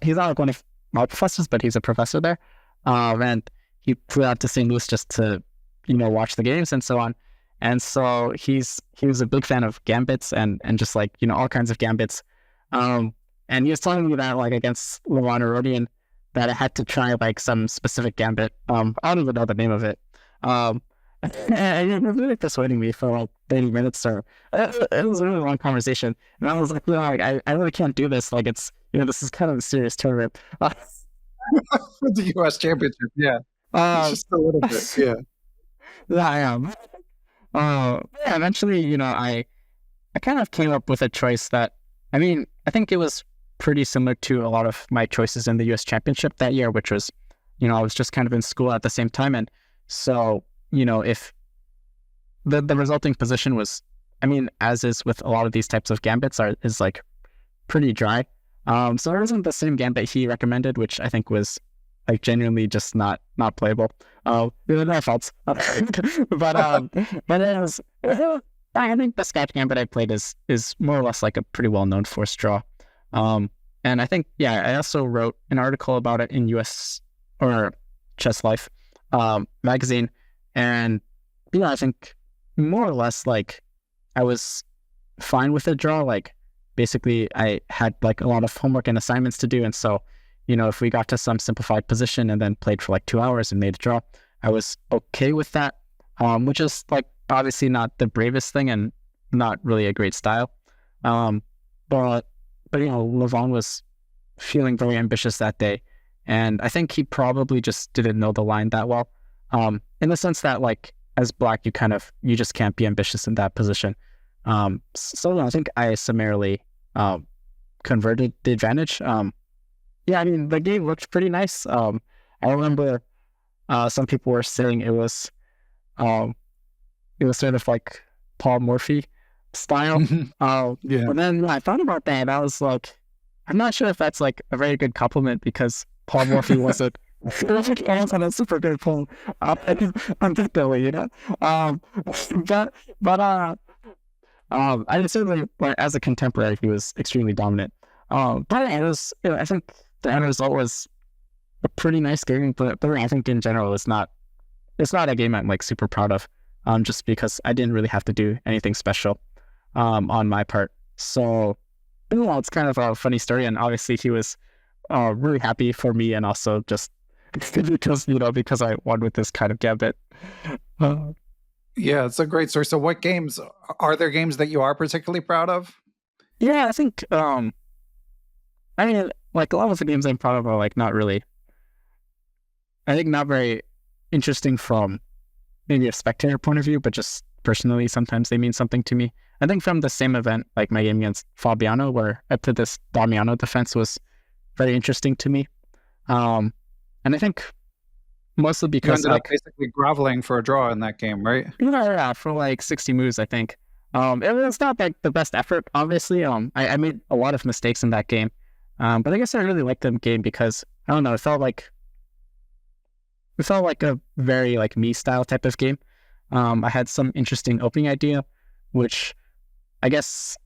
He's not like one of my professors, but he's a professor there, and he flew out to St. Louis just to, watch the games and so on. And so he was a big fan of gambits and just like all kinds of gambits, and he was telling me that like against Levon Aronian that I had to try like some specific gambit. I don't even know the name of it. And he was really persuading me for like 30 minutes or it was a really long conversation. And I was like, I really can't do this. Like it's, this is kind of a serious tournament. The U.S. Championship, yeah. Just a little bit, yeah. Yeah, I am. Yeah, eventually, I I kind of came up with a choice that, I mean, I think it was pretty similar to a lot of my choices in the US Championship that year, which was, I was just kind of in school at the same time. And so, if the resulting position was, I mean, as is with a lot of these types of gambits, is like pretty dry. So it wasn't the same gambit he recommended, which I think was like genuinely just not playable. No faults. but it was, I think the Scotch Gambit I played is more or less like a pretty well-known forced draw. And I think, I also wrote an article about it in US or Chess Life magazine. And, I think more or less like I was fine with the draw. Like basically I had like a lot of homework and assignments to do. And so, if we got to some simplified position and then played for like 2 hours and made a draw, I was okay with that, which is like obviously not the bravest thing and not really a great style. But Levon was feeling very ambitious that day. And I think he probably just didn't know the line that well. In the sense that like as black, you just can't be ambitious in that position. So I think I summarily converted the advantage. I mean, the game looked pretty nice. I remember some people were saying it was sort of like Paul Morphy style. But then I thought about that and I was like, I'm not sure if that's like a very good compliment because Paul Morphy wasn't a super good poem unfortunately, I certainly, like, as a contemporary, he was extremely dominant. But it was, I think the end result was a pretty nice game, but I think in general it's not a game I'm like super proud of, just because I didn't really have to do anything special on my part. So it's kind of a funny story, and obviously he was really happy for me, and also just because I won with this kind of gambit. Yeah, it's a great story. So what games, are there games that you are particularly proud of? Yeah, I think, I mean, like a lot of the games I'm proud of are like not really, I think not very interesting from maybe a spectator point of view, but just personally, sometimes they mean something to me. I think from the same event, like my game against Fabiano, where I played this Damiano defense, was very interesting to me. And I think mostly because you ended up basically groveling for a draw in that game, right? Yeah, for like 60 moves, I think. It was not like the best effort, obviously. I made a lot of mistakes in that game. But I guess I really liked the game because, I don't know, it felt like a very like me style type of game. I had some interesting opening idea, which I guess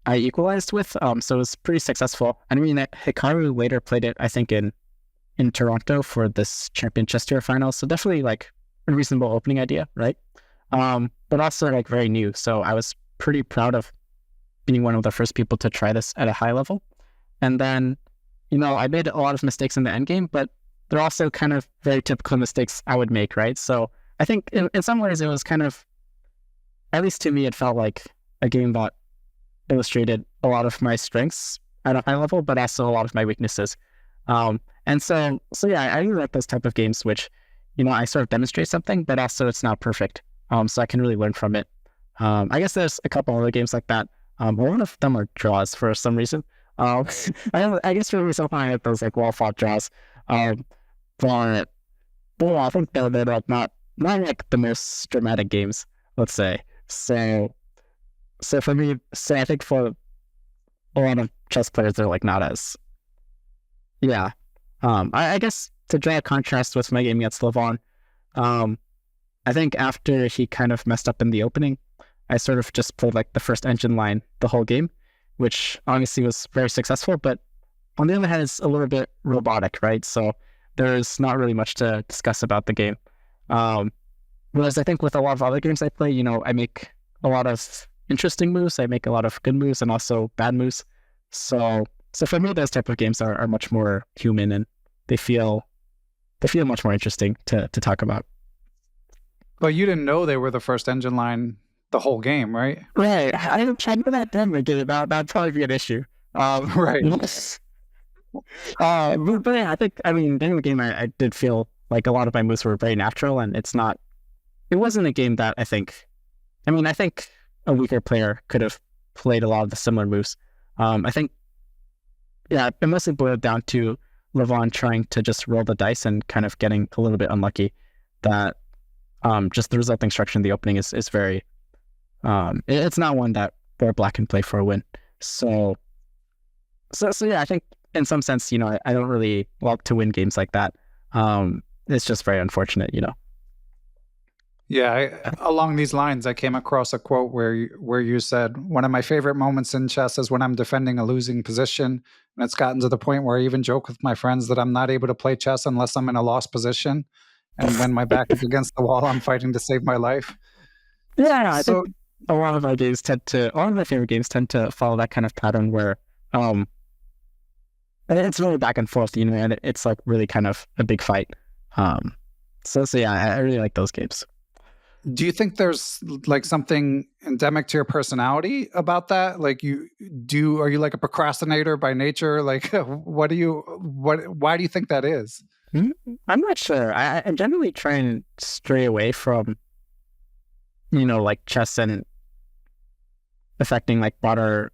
I equalized with. So it was pretty successful. I mean, Hikaru later played it, I think, in Toronto for this Champion Chess Tour final. So definitely like a reasonable opening idea, right? But also like very new. So I was pretty proud of being one of the first people to try this at a high level. And then, I made a lot of mistakes in the end game, but they're also kind of very typical mistakes I would make, right? So I think in some ways it was kind of, at least to me, it felt like a game that illustrated a lot of my strengths at a high level, but also a lot of my weaknesses. And so yeah, I really like those type of games, which, I sort of demonstrate something, but also it's not perfect. So I can really learn from it. I guess there's a couple other games like that. A lot of them are draws for some reason. I guess for me, sometimes I have those like well-fought draws. But I think they're like not like the most dramatic games, let's say. So for me, I think for a lot of chess players, they're like not as, yeah. I guess to draw a contrast with my game against Levon, I think after he kind of messed up in the opening, I sort of just played like the first engine line the whole game, which obviously was very successful, but on the other hand, it's a little bit robotic, right? So there's not really much to discuss about the game. Whereas I think with a lot of other games I play, I make a lot of interesting moves, I make a lot of good moves and also bad moves. So for me, those type of games are much more human and they feel much more interesting to talk about. But you didn't know they were the first engine line the whole game, right? Right. I knew that then we did it. That'd probably be an issue. Right. But yeah, I think, during the game, I did feel like a lot of my moves were very natural, and it wasn't a game that I think a weaker player could have played a lot of the similar moves. I think, yeah, it mostly boiled down to Levon trying to just roll the dice and kind of getting a little bit unlucky that just the resulting structure in the opening is very, it's not one that where Black can play for a win. So yeah, I think in some sense, I don't really love to win games like that. It's just very unfortunate, Yeah, along these lines, I came across a quote where you said, "One of my favorite moments in chess is when I'm defending a losing position, and it's gotten to the point where I even joke with my friends that I'm not able to play chess unless I'm in a lost position, and when my back is against the wall, I'm fighting to save my life." Yeah, I think a lot of my favorite games tend to follow that kind of pattern where it's really back and forth, and it's like really kind of a big fight. So yeah, I really like those games. Do you think there's like something endemic to your personality about that? Like are you like a procrastinator by nature? Like why do you think that is? I'm not sure. I generally try and stray away from, like chess and affecting like broader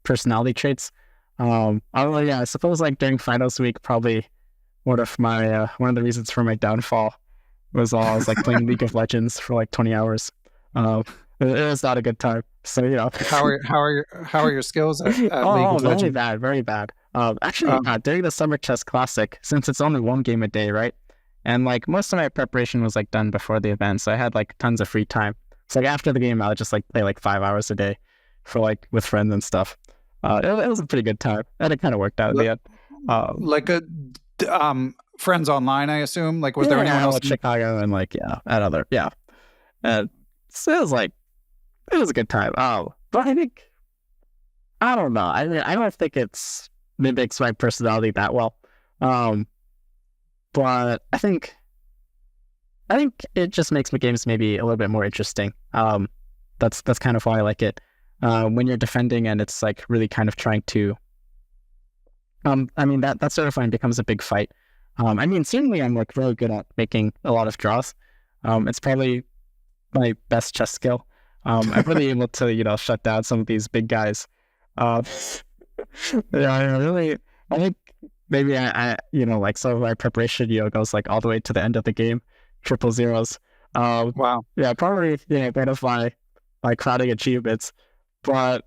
personality traits. Although yeah, I suppose like during finals week, probably one of the reasons for my downfall was I was like playing League of Legends for like 20 hours. It was not a good time. So how are your skills at League of Legends? Very bad. Actually, during the Summer Chess Classic, since it's only one game a day, right? And like most of my preparation was like done before the event, so I had like tons of free time. So like after the game, I would just like play like 5 hours a day for like with friends and stuff. It was a pretty good time, and it kind of worked out at the end. Like a friends online, I assume. Like, was there anyone else in Chicago and like at other and so it was a good time. But I think I don't know. I mean, I don't think it's mimics my personality that well. But I think it just makes my games maybe a little bit more interesting. That's kind of why I like it. When you're defending and it's like really kind of trying to I mean that sort of line becomes a big fight. I mean, certainly I'm like really good at making a lot of draws. It's probably my best chess skill. I'm really able to, shut down some of these big guys. I think maybe I like some of my preparation, goes like all the way to the end of the game, 000s. Wow. Yeah, probably, kind of my crowding achievements, but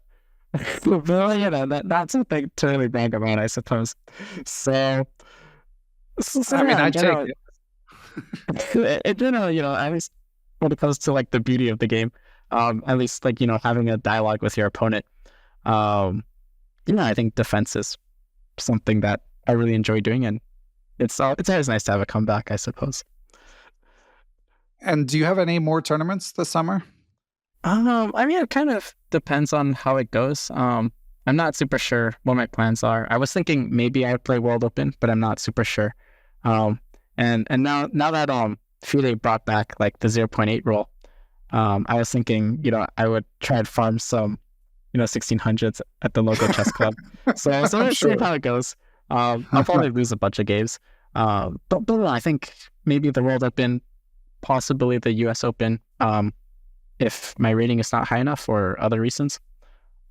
that's something to really brag about, I suppose. So I mean, I take it. In general, at least when it comes to like the beauty of the game, at least like, having a dialogue with your opponent, I think defense is something that I really enjoy doing, and it's always nice to have a comeback, I suppose. And do you have any more tournaments this summer? I mean, it kind of depends on how it goes. I'm not super sure what my plans are. I was thinking maybe I would play World Open, but I'm not super sure. And now that FIDE brought back like the 0.8 rule, I was thinking, I would try and farm some, 1600s at the local chess club. So let's see how it goes. I'll probably lose a bunch of games. But I think maybe the World Open, possibly the US Open, if my rating is not high enough for other reasons.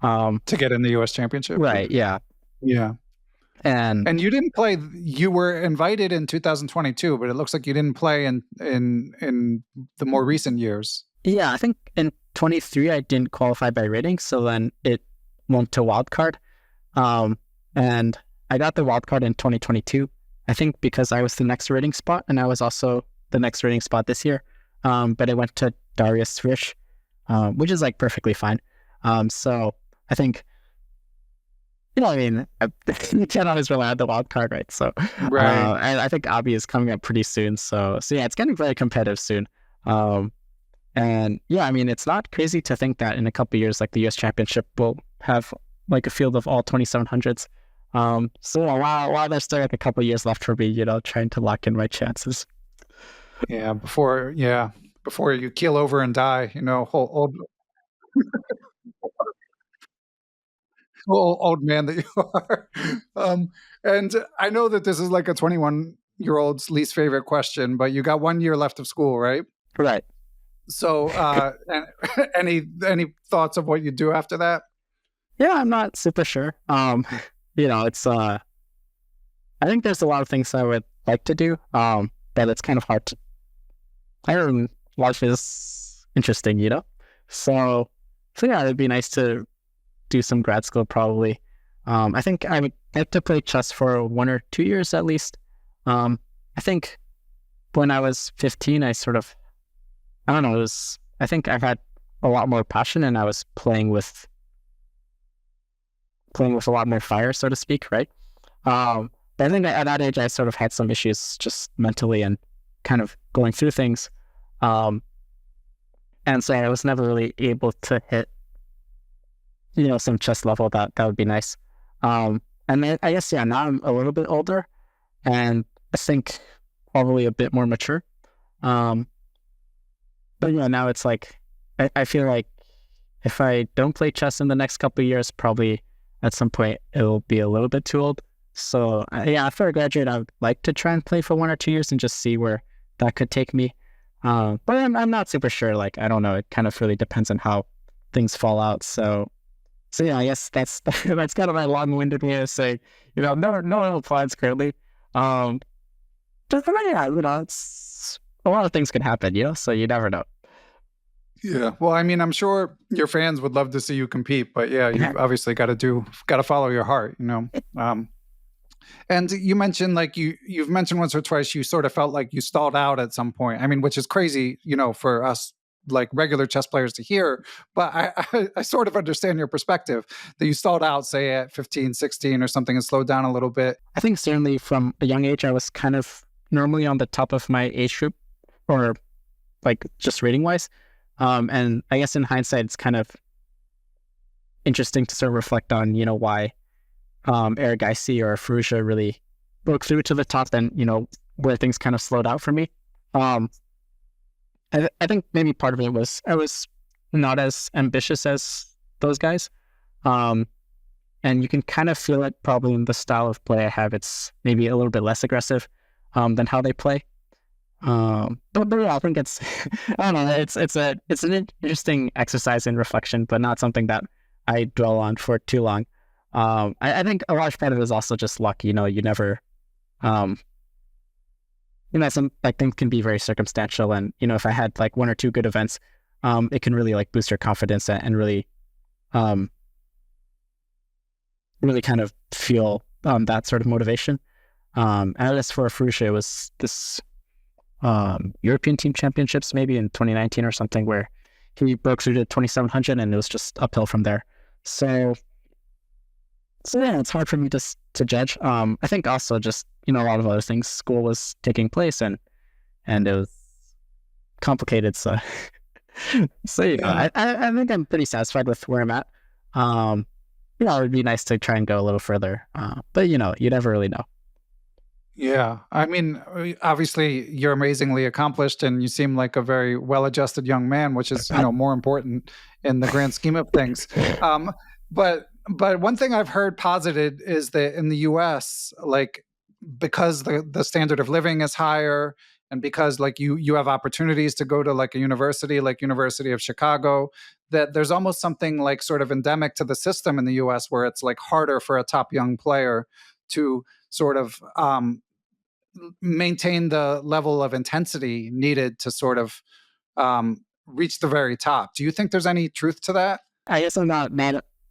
To get in the US Championship? Right, yeah. Yeah. And you didn't play, you were invited in 2022, but it looks like you didn't play in the more recent years. Yeah, I think in 23 I didn't qualify by rating, so then it went to wildcard. And I got the wildcard in 2022, I think because I was the next rating spot, and I was also the next rating spot this year. But it went to Darius Frisch, which is like perfectly fine. So I think, I mean, you can't always rely on the wild card, right? So, right. And I think Abi is coming up pretty soon. So yeah, it's getting very competitive soon. And yeah, I mean, it's not crazy to think that in a couple of years, like the US Championship will have like a field of all 2700s. So while there's still like a couple of years left for me, trying to lock in my chances. Yeah, before you keel over and die, old man that you are. And I know that this is like a 21-year-old's least favorite question, but you got 1 year left of school, right? Right. So, any thoughts of what you do after that? Yeah, I'm not super sure. It's I think there's a lot of things I would like to do, but it's kind of hard to. I don't know, life is interesting, So yeah, it'd be nice to do some grad school probably. I think I would like to play chess for 1 or 2 years at least. I think when I was 15, I don't know, I think I had a lot more passion and I was playing with a lot more fire, so to speak, right? But I think at that age, I sort of had some issues just mentally and kind of going through things. And so I was never really able to hit, some chess level that would be nice. And then I guess, yeah, now I'm a little bit older and I think probably a bit more mature. But now it's like, I feel like if I don't play chess in the next couple of years, probably at some point it will be a little bit too old. So yeah, after I graduate, I would like to try and play for 1 or 2 years and just see where that could take me. But I'm not super sure. Like, I don't know. It kind of really depends on how things fall out. So yeah, I guess that's that's kind of my long-winded way of saying, no plans currently. Just yeah, it's a lot of things could happen, so you never know. Yeah. Well, I mean, I'm sure your fans would love to see you compete, but yeah, you obviously got to follow your heart, And you mentioned like you've mentioned once or twice you sort of felt like you stalled out at some point. I mean, which is crazy, for us like regular chess players to hear, but I sort of understand your perspective that you stalled out, say at 15, 16 or something and slowed down a little bit. I think certainly from a young age, I was kind of normally on the top of my age group or like just rating wise. And I guess in hindsight, it's kind of interesting to sort of reflect on, why Erigaisi or Firouzja really broke through to the top and, where things kind of slowed out for me. I think maybe part of it was I was not as ambitious as those guys. And you can kind of feel it probably in the style of play I have. It's maybe a little bit less aggressive than how they play. But yeah, I think it's I don't know, it's an interesting exercise in reflection, but not something that I dwell on for too long. I think a large part of it is also just luck. You never some like things can be very circumstantial, and if I had like 1 or 2 good events, it can really like boost your confidence and really really kind of feel that sort of motivation. And as for Firouzja, it was this European Team Championships maybe in 2019 or something where he broke through to 2700 and it was just uphill from there. So yeah, it's hard for me to judge. I think also just a lot of other things. School was taking place and it was complicated. So yeah, I think I'm pretty satisfied with where I'm at. It would be nice to try and go a little further. But you never really know. Yeah. I mean, obviously you're amazingly accomplished and you seem like a very well-adjusted young man, which is, more important in the grand scheme of things. But one thing I've heard posited is that in the US, like, because the standard of living is higher and because like you have opportunities to go to like a university, like University of Chicago, that there's almost something like sort of endemic to the system in the US where it's like harder for a top young player to sort of maintain the level of intensity needed to sort of reach the very top. Do you think there's any truth to that? I guess I'm not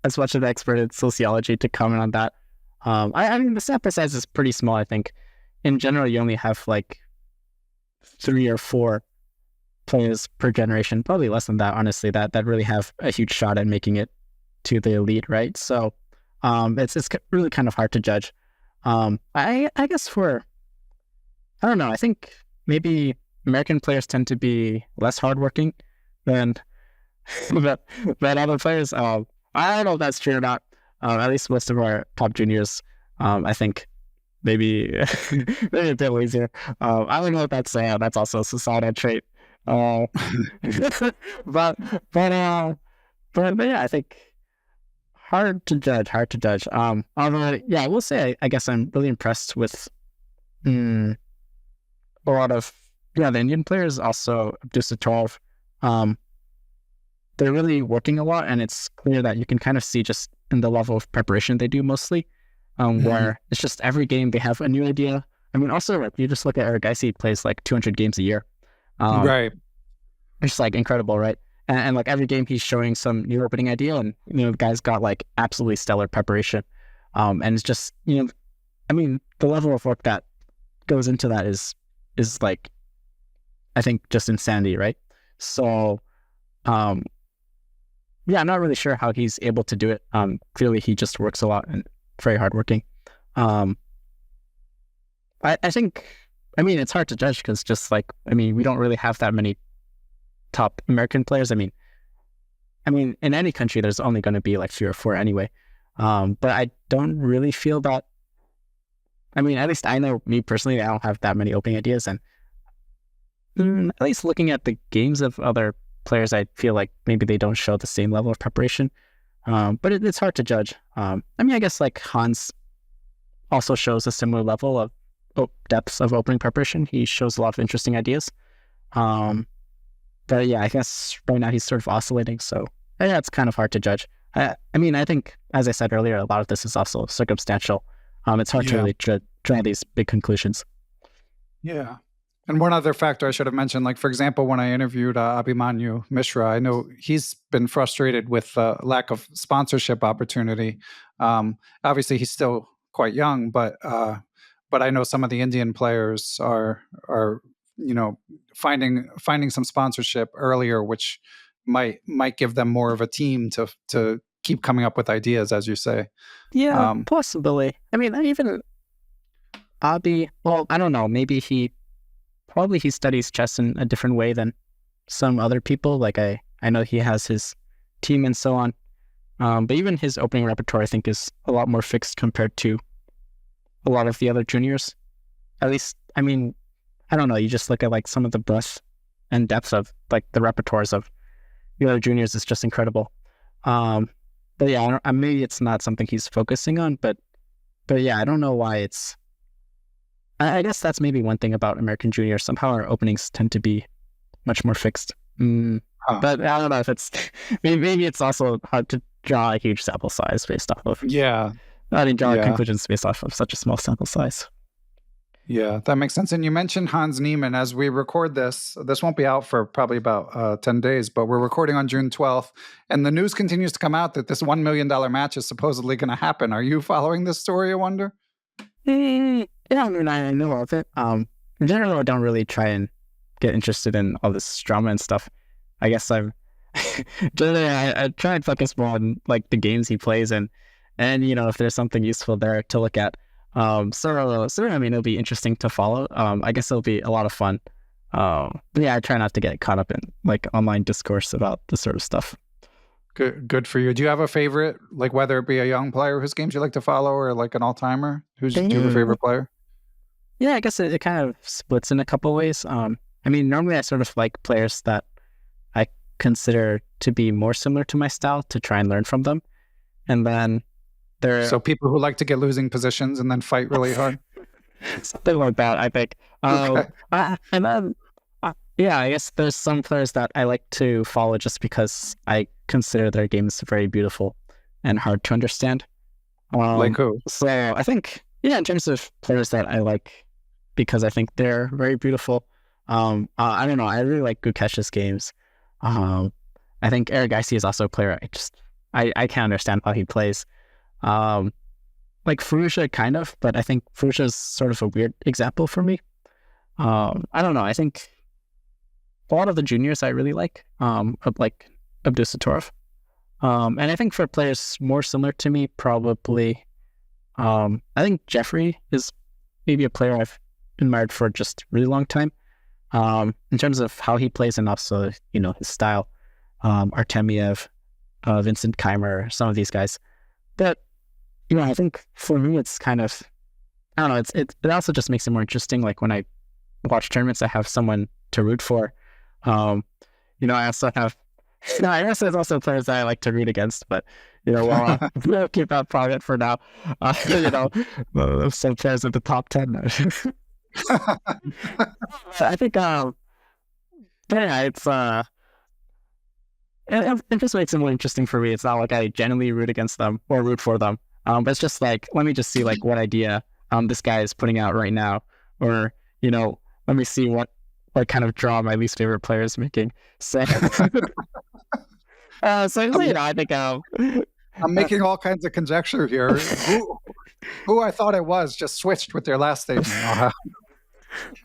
as much of an expert in sociology to comment on that. I mean, the sample size is pretty small, I think. In general, you only have like 3 or 4 players per generation, probably less than that, honestly, that really have a huge shot at making it to the elite, right? So it's really kind of hard to judge. I guess I don't know, I think maybe American players tend to be less hardworking than other players. I don't know if that's true or not. At least most of our top juniors, I think maybe maybe a bit lazier. I don't know if that's also a societal trait. But yeah, I think hard to judge. Although, yeah, I will say I guess I'm really impressed with a lot of the Indian players. Also, Abdus 12. they're really working a lot, and it's clear that you can kind of see just in the level of preparation they do mostly, where it's just every game they have a new idea. I mean, also like you just look at Erigaisi plays like 200 games a year. Right. It's just like incredible, right? And like every game he's showing some new opening idea, and the guy's got like absolutely stellar preparation. And it's just I mean, the level of work that goes into that is like, I think, just insanity, right? So, yeah, I'm not really sure how he's able to do it. Clearly, he just works a lot and very hardworking. I think, I mean, it's hard to judge because just like, I mean, we don't really have that many top American players. I mean, in any country, there's only going to be like 3 or 4 anyway. But I don't really feel that. I mean, at least I know me personally, I don't have that many opening ideas. And at least looking at the games of other players, I feel like maybe they don't show the same level of preparation. But it's hard to judge. I mean, I guess like Hans also shows a similar level of depth of opening preparation. He shows a lot of interesting ideas. But yeah, I guess right now he's sort of oscillating. So yeah, it's kind of hard to judge. I mean, I think, as I said earlier, a lot of this is also circumstantial. It's hard to really draw these big conclusions. Yeah. And one other factor I should have mentioned, like, for example, when I interviewed Abhimanyu Mishra, I know he's been frustrated with lack of sponsorship opportunity. Obviously, he's still quite young, but I know some of the Indian players are finding some sponsorship earlier, which might give them more of a team to keep coming up with ideas, as you say. Yeah, possibly. I mean, even Abhi, well, I don't know. Maybe he studies chess in a different way than some other people. Like I know he has his team and so on. But even his opening repertoire, I think, is a lot more fixed compared to a lot of the other juniors. At least, I mean, I don't know. You just look at like some of the breadth and depth of like the repertoires of the other juniors is just incredible. But yeah, maybe it's not something he's focusing on, but yeah, I don't know why it's. I guess that's maybe one thing about American juniors. Somehow our openings tend to be much more fixed. But I don't know if it's maybe it's also hard to draw a huge sample size based off of. Yeah. I didn't draw conclusions based off of such a small sample size. Yeah, that makes sense. And you mentioned Hans Niemann. As we record this won't be out for probably about 10 days, but we're recording on June 12th. And the news continues to come out that this $1 million match is supposedly going to happen. Are you following this story, I wonder? Yeah, I mean, I know of it. In general, I don't really try and get interested in all this drama and stuff. I guess generally I try and focus more on like the games he plays and if there's something useful there to look at. So I mean, it'll be interesting to follow. I guess it'll be a lot of fun. But yeah, I try not to get caught up in like online discourse about this sort of stuff. Good for you. Do you have a favorite, like whether it be a young player whose games you like to follow or like an all-timer? Do you have a favorite player? Yeah, I guess it kind of splits in a couple ways. I mean, normally I sort of like players that I consider to be more similar to my style to try and learn from them. And then so people who like to get losing positions and then fight really hard? Something like that, I think. Okay. And then, yeah, I guess there's some players that I like to follow just because I consider their games very beautiful and hard to understand. Like who? So I think, yeah, in terms of players that I like because I think they're very beautiful, I don't know, I really like Gukesh's games. I think Erigaisi is also a player I can't understand how he plays. Like Firouzja kind of, but I think Firouzja is sort of a weird example for me. I don't know. I think a lot of the juniors I really like Abdusatorov. And I think for players more similar to me, probably, I think Jeffrey is maybe a player I've admired for just a really long time. In terms of how he plays and also, his style, Artemiev, Vincent Keimer, some of these guys. But I think for me, it's kind of, I don't know, it also just makes it more interesting. Like when I watch tournaments, I have someone to root for. I also have, I guess there's also players that I like to root against, but, we'll keep that private for now. Some players at the top 10. I think, but yeah, it's, it just makes it more interesting for me. It's not like I genuinely root against them or root for them. But it's just like, let me just see like what idea this guy is putting out right now, or let me see what kind of draw my least favorite player is making. So, I think I'm making all kinds of conjecture here. Who I thought it was just switched with their last statement.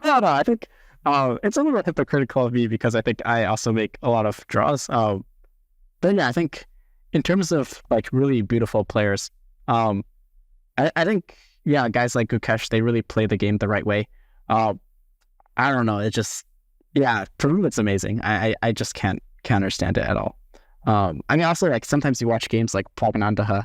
no, I think it's a little hypocritical of me because I think I also make a lot of draws. But yeah, I think in terms of like really beautiful players, I think guys like Gukesh, they really play the game the right way. I don't know, it just for me it's amazing. I just can't understand it at all. I mean, also like sometimes you watch games like Praggnanandhaa,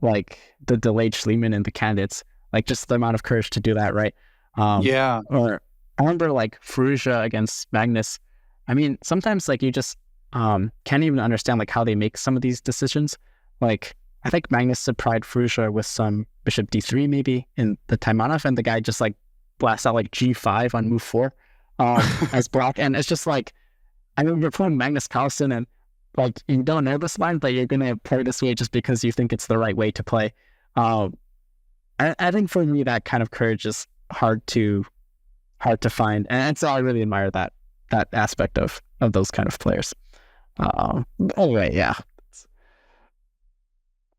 like the delayed Schliemann and the candidates, like just the amount of courage to do that, right? Or I remember like Firouzja against Magnus. I mean, sometimes like you just can't even understand like how they make some of these decisions. Like I think Magnus surprised Firouzja with some bishop d3 maybe in the Taimanov, and the guy just like blasts out like g5 on move 4 as block, and it's just like, I mean, you're playing Magnus Carlsen and like you don't know this line, but you're gonna play this way just because you think it's the right way to play. I think for me that kind of courage is hard to find, and so I really admire that aspect of those kind of players. Anyway, yeah.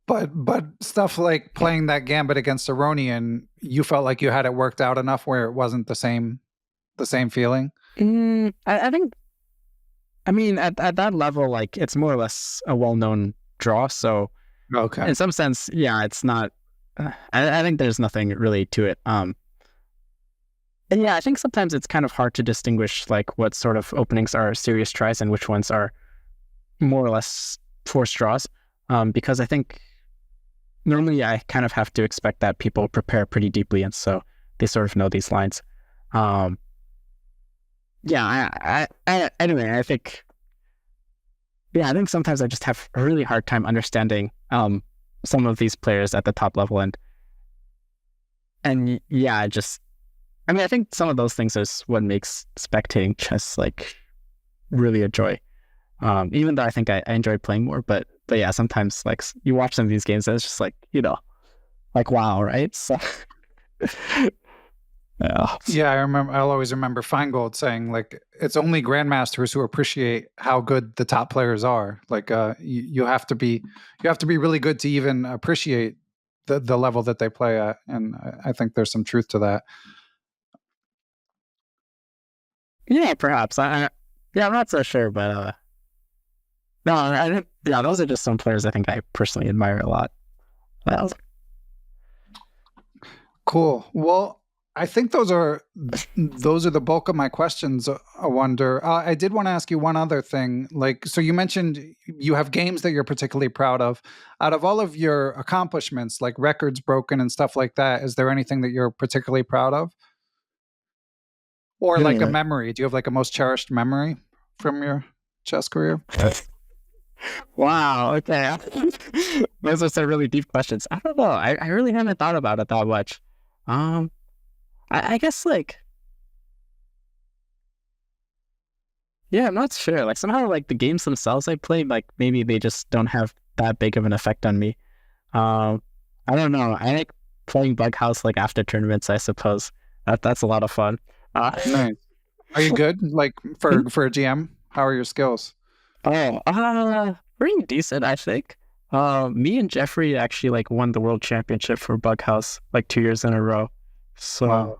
But stuff like playing that gambit against Aronian, you felt like you had it worked out enough where it wasn't the same feeling? I think, I mean, at that level, like it's more or less a well-known draw. So okay, in some sense, it's not. I think there's nothing really to it. And I think sometimes it's kind of hard to distinguish like what sort of openings are serious tries and which ones are more or less forced draws. Because I think normally I kind of have to expect that people prepare pretty deeply, and so they sort of know these lines. Anyway, I think sometimes I just have a really hard time understanding some of these players at the top level, and I think some of those things is what makes spectating chess like really a joy. Even though I think I enjoy playing more, but yeah, sometimes like you watch some of these games and it's just like, like wow, right? So I'll always remember Feingold saying like it's only grandmasters who appreciate how good the top players are. Like you have to be really good to even appreciate the level that they play at, and I think there's some truth to that. Yeah, perhaps. I'm not so sure, but no, those are just some players I think I personally admire a lot. Cool. Well, I think those are the bulk of my questions, Awonder. I did want to ask you one other thing. Like, so you mentioned you have games that you're particularly proud of. Out of all of your accomplishments, like records broken and stuff like that, is there anything that you're particularly proud of? Or like a memory? Do you have like a most cherished memory from your chess career? Wow. Okay. Those are some really deep questions. I don't know. I really haven't thought about it that much. I guess like, I'm not sure. Like somehow like the games themselves I play, like maybe they just don't have that big of an effect on me. I don't know. I like playing Bughouse like after tournaments, I suppose. That's a lot of fun. Nice. Are you good? Like for a GM? How are your skills? Pretty decent, I think. Me and Jeffrey actually like won the world championship for Bughouse like 2 years in a row. So,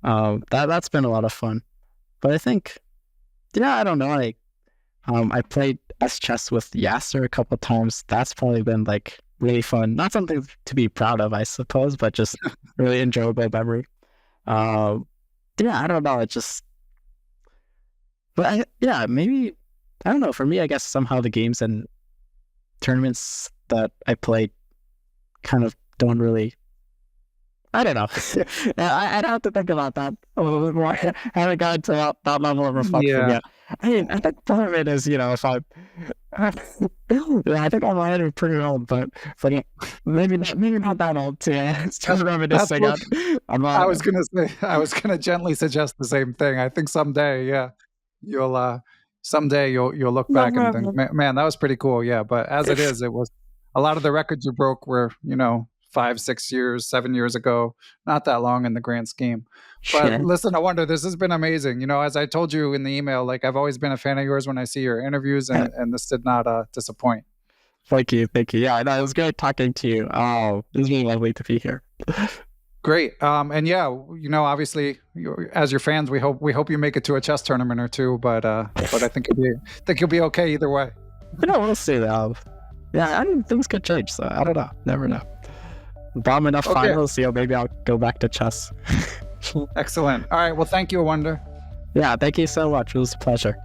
that's been a lot of fun. But I think, I don't know. Like, I played chess with Yasser a couple of times. That's probably been like really fun. Not something to be proud of, I suppose, but just really enjoyable memory. I don't know. It just, but maybe, I don't know. For me, I guess somehow the games and tournaments that I played kind of don't really, I don't know. I'd have to think about that a little bit more. I haven't gotten to that level of reflection yet. I mean, I think part of it is, if I think I'm already pretty old, but maybe not that old too. It's just reminiscing. I was gonna gently suggest the same thing. I think someday, you'll someday you'll look back and think, man, that was pretty cool. Yeah, but as it is, it was a lot of the records you broke were 5, 6 years, 7 years ago, not that long in the grand scheme. But listen, Awonder, this has been amazing. As I told you in the email, like I've always been a fan of yours when I see your interviews, and this did not disappoint. Thank you. Yeah, I know it was great talking to you. Oh, it was really lovely to be here. Great. And yeah, obviously, as your fans, we hope you make it to a chess tournament or two. But I think you'll be okay either way. We'll see. Yeah, I mean, things could change, so I don't know. Never know. Bomb enough finals, maybe I'll go back to chess. Excellent. All right. Well, thank you, Awonder. Yeah, thank you so much. It was a pleasure.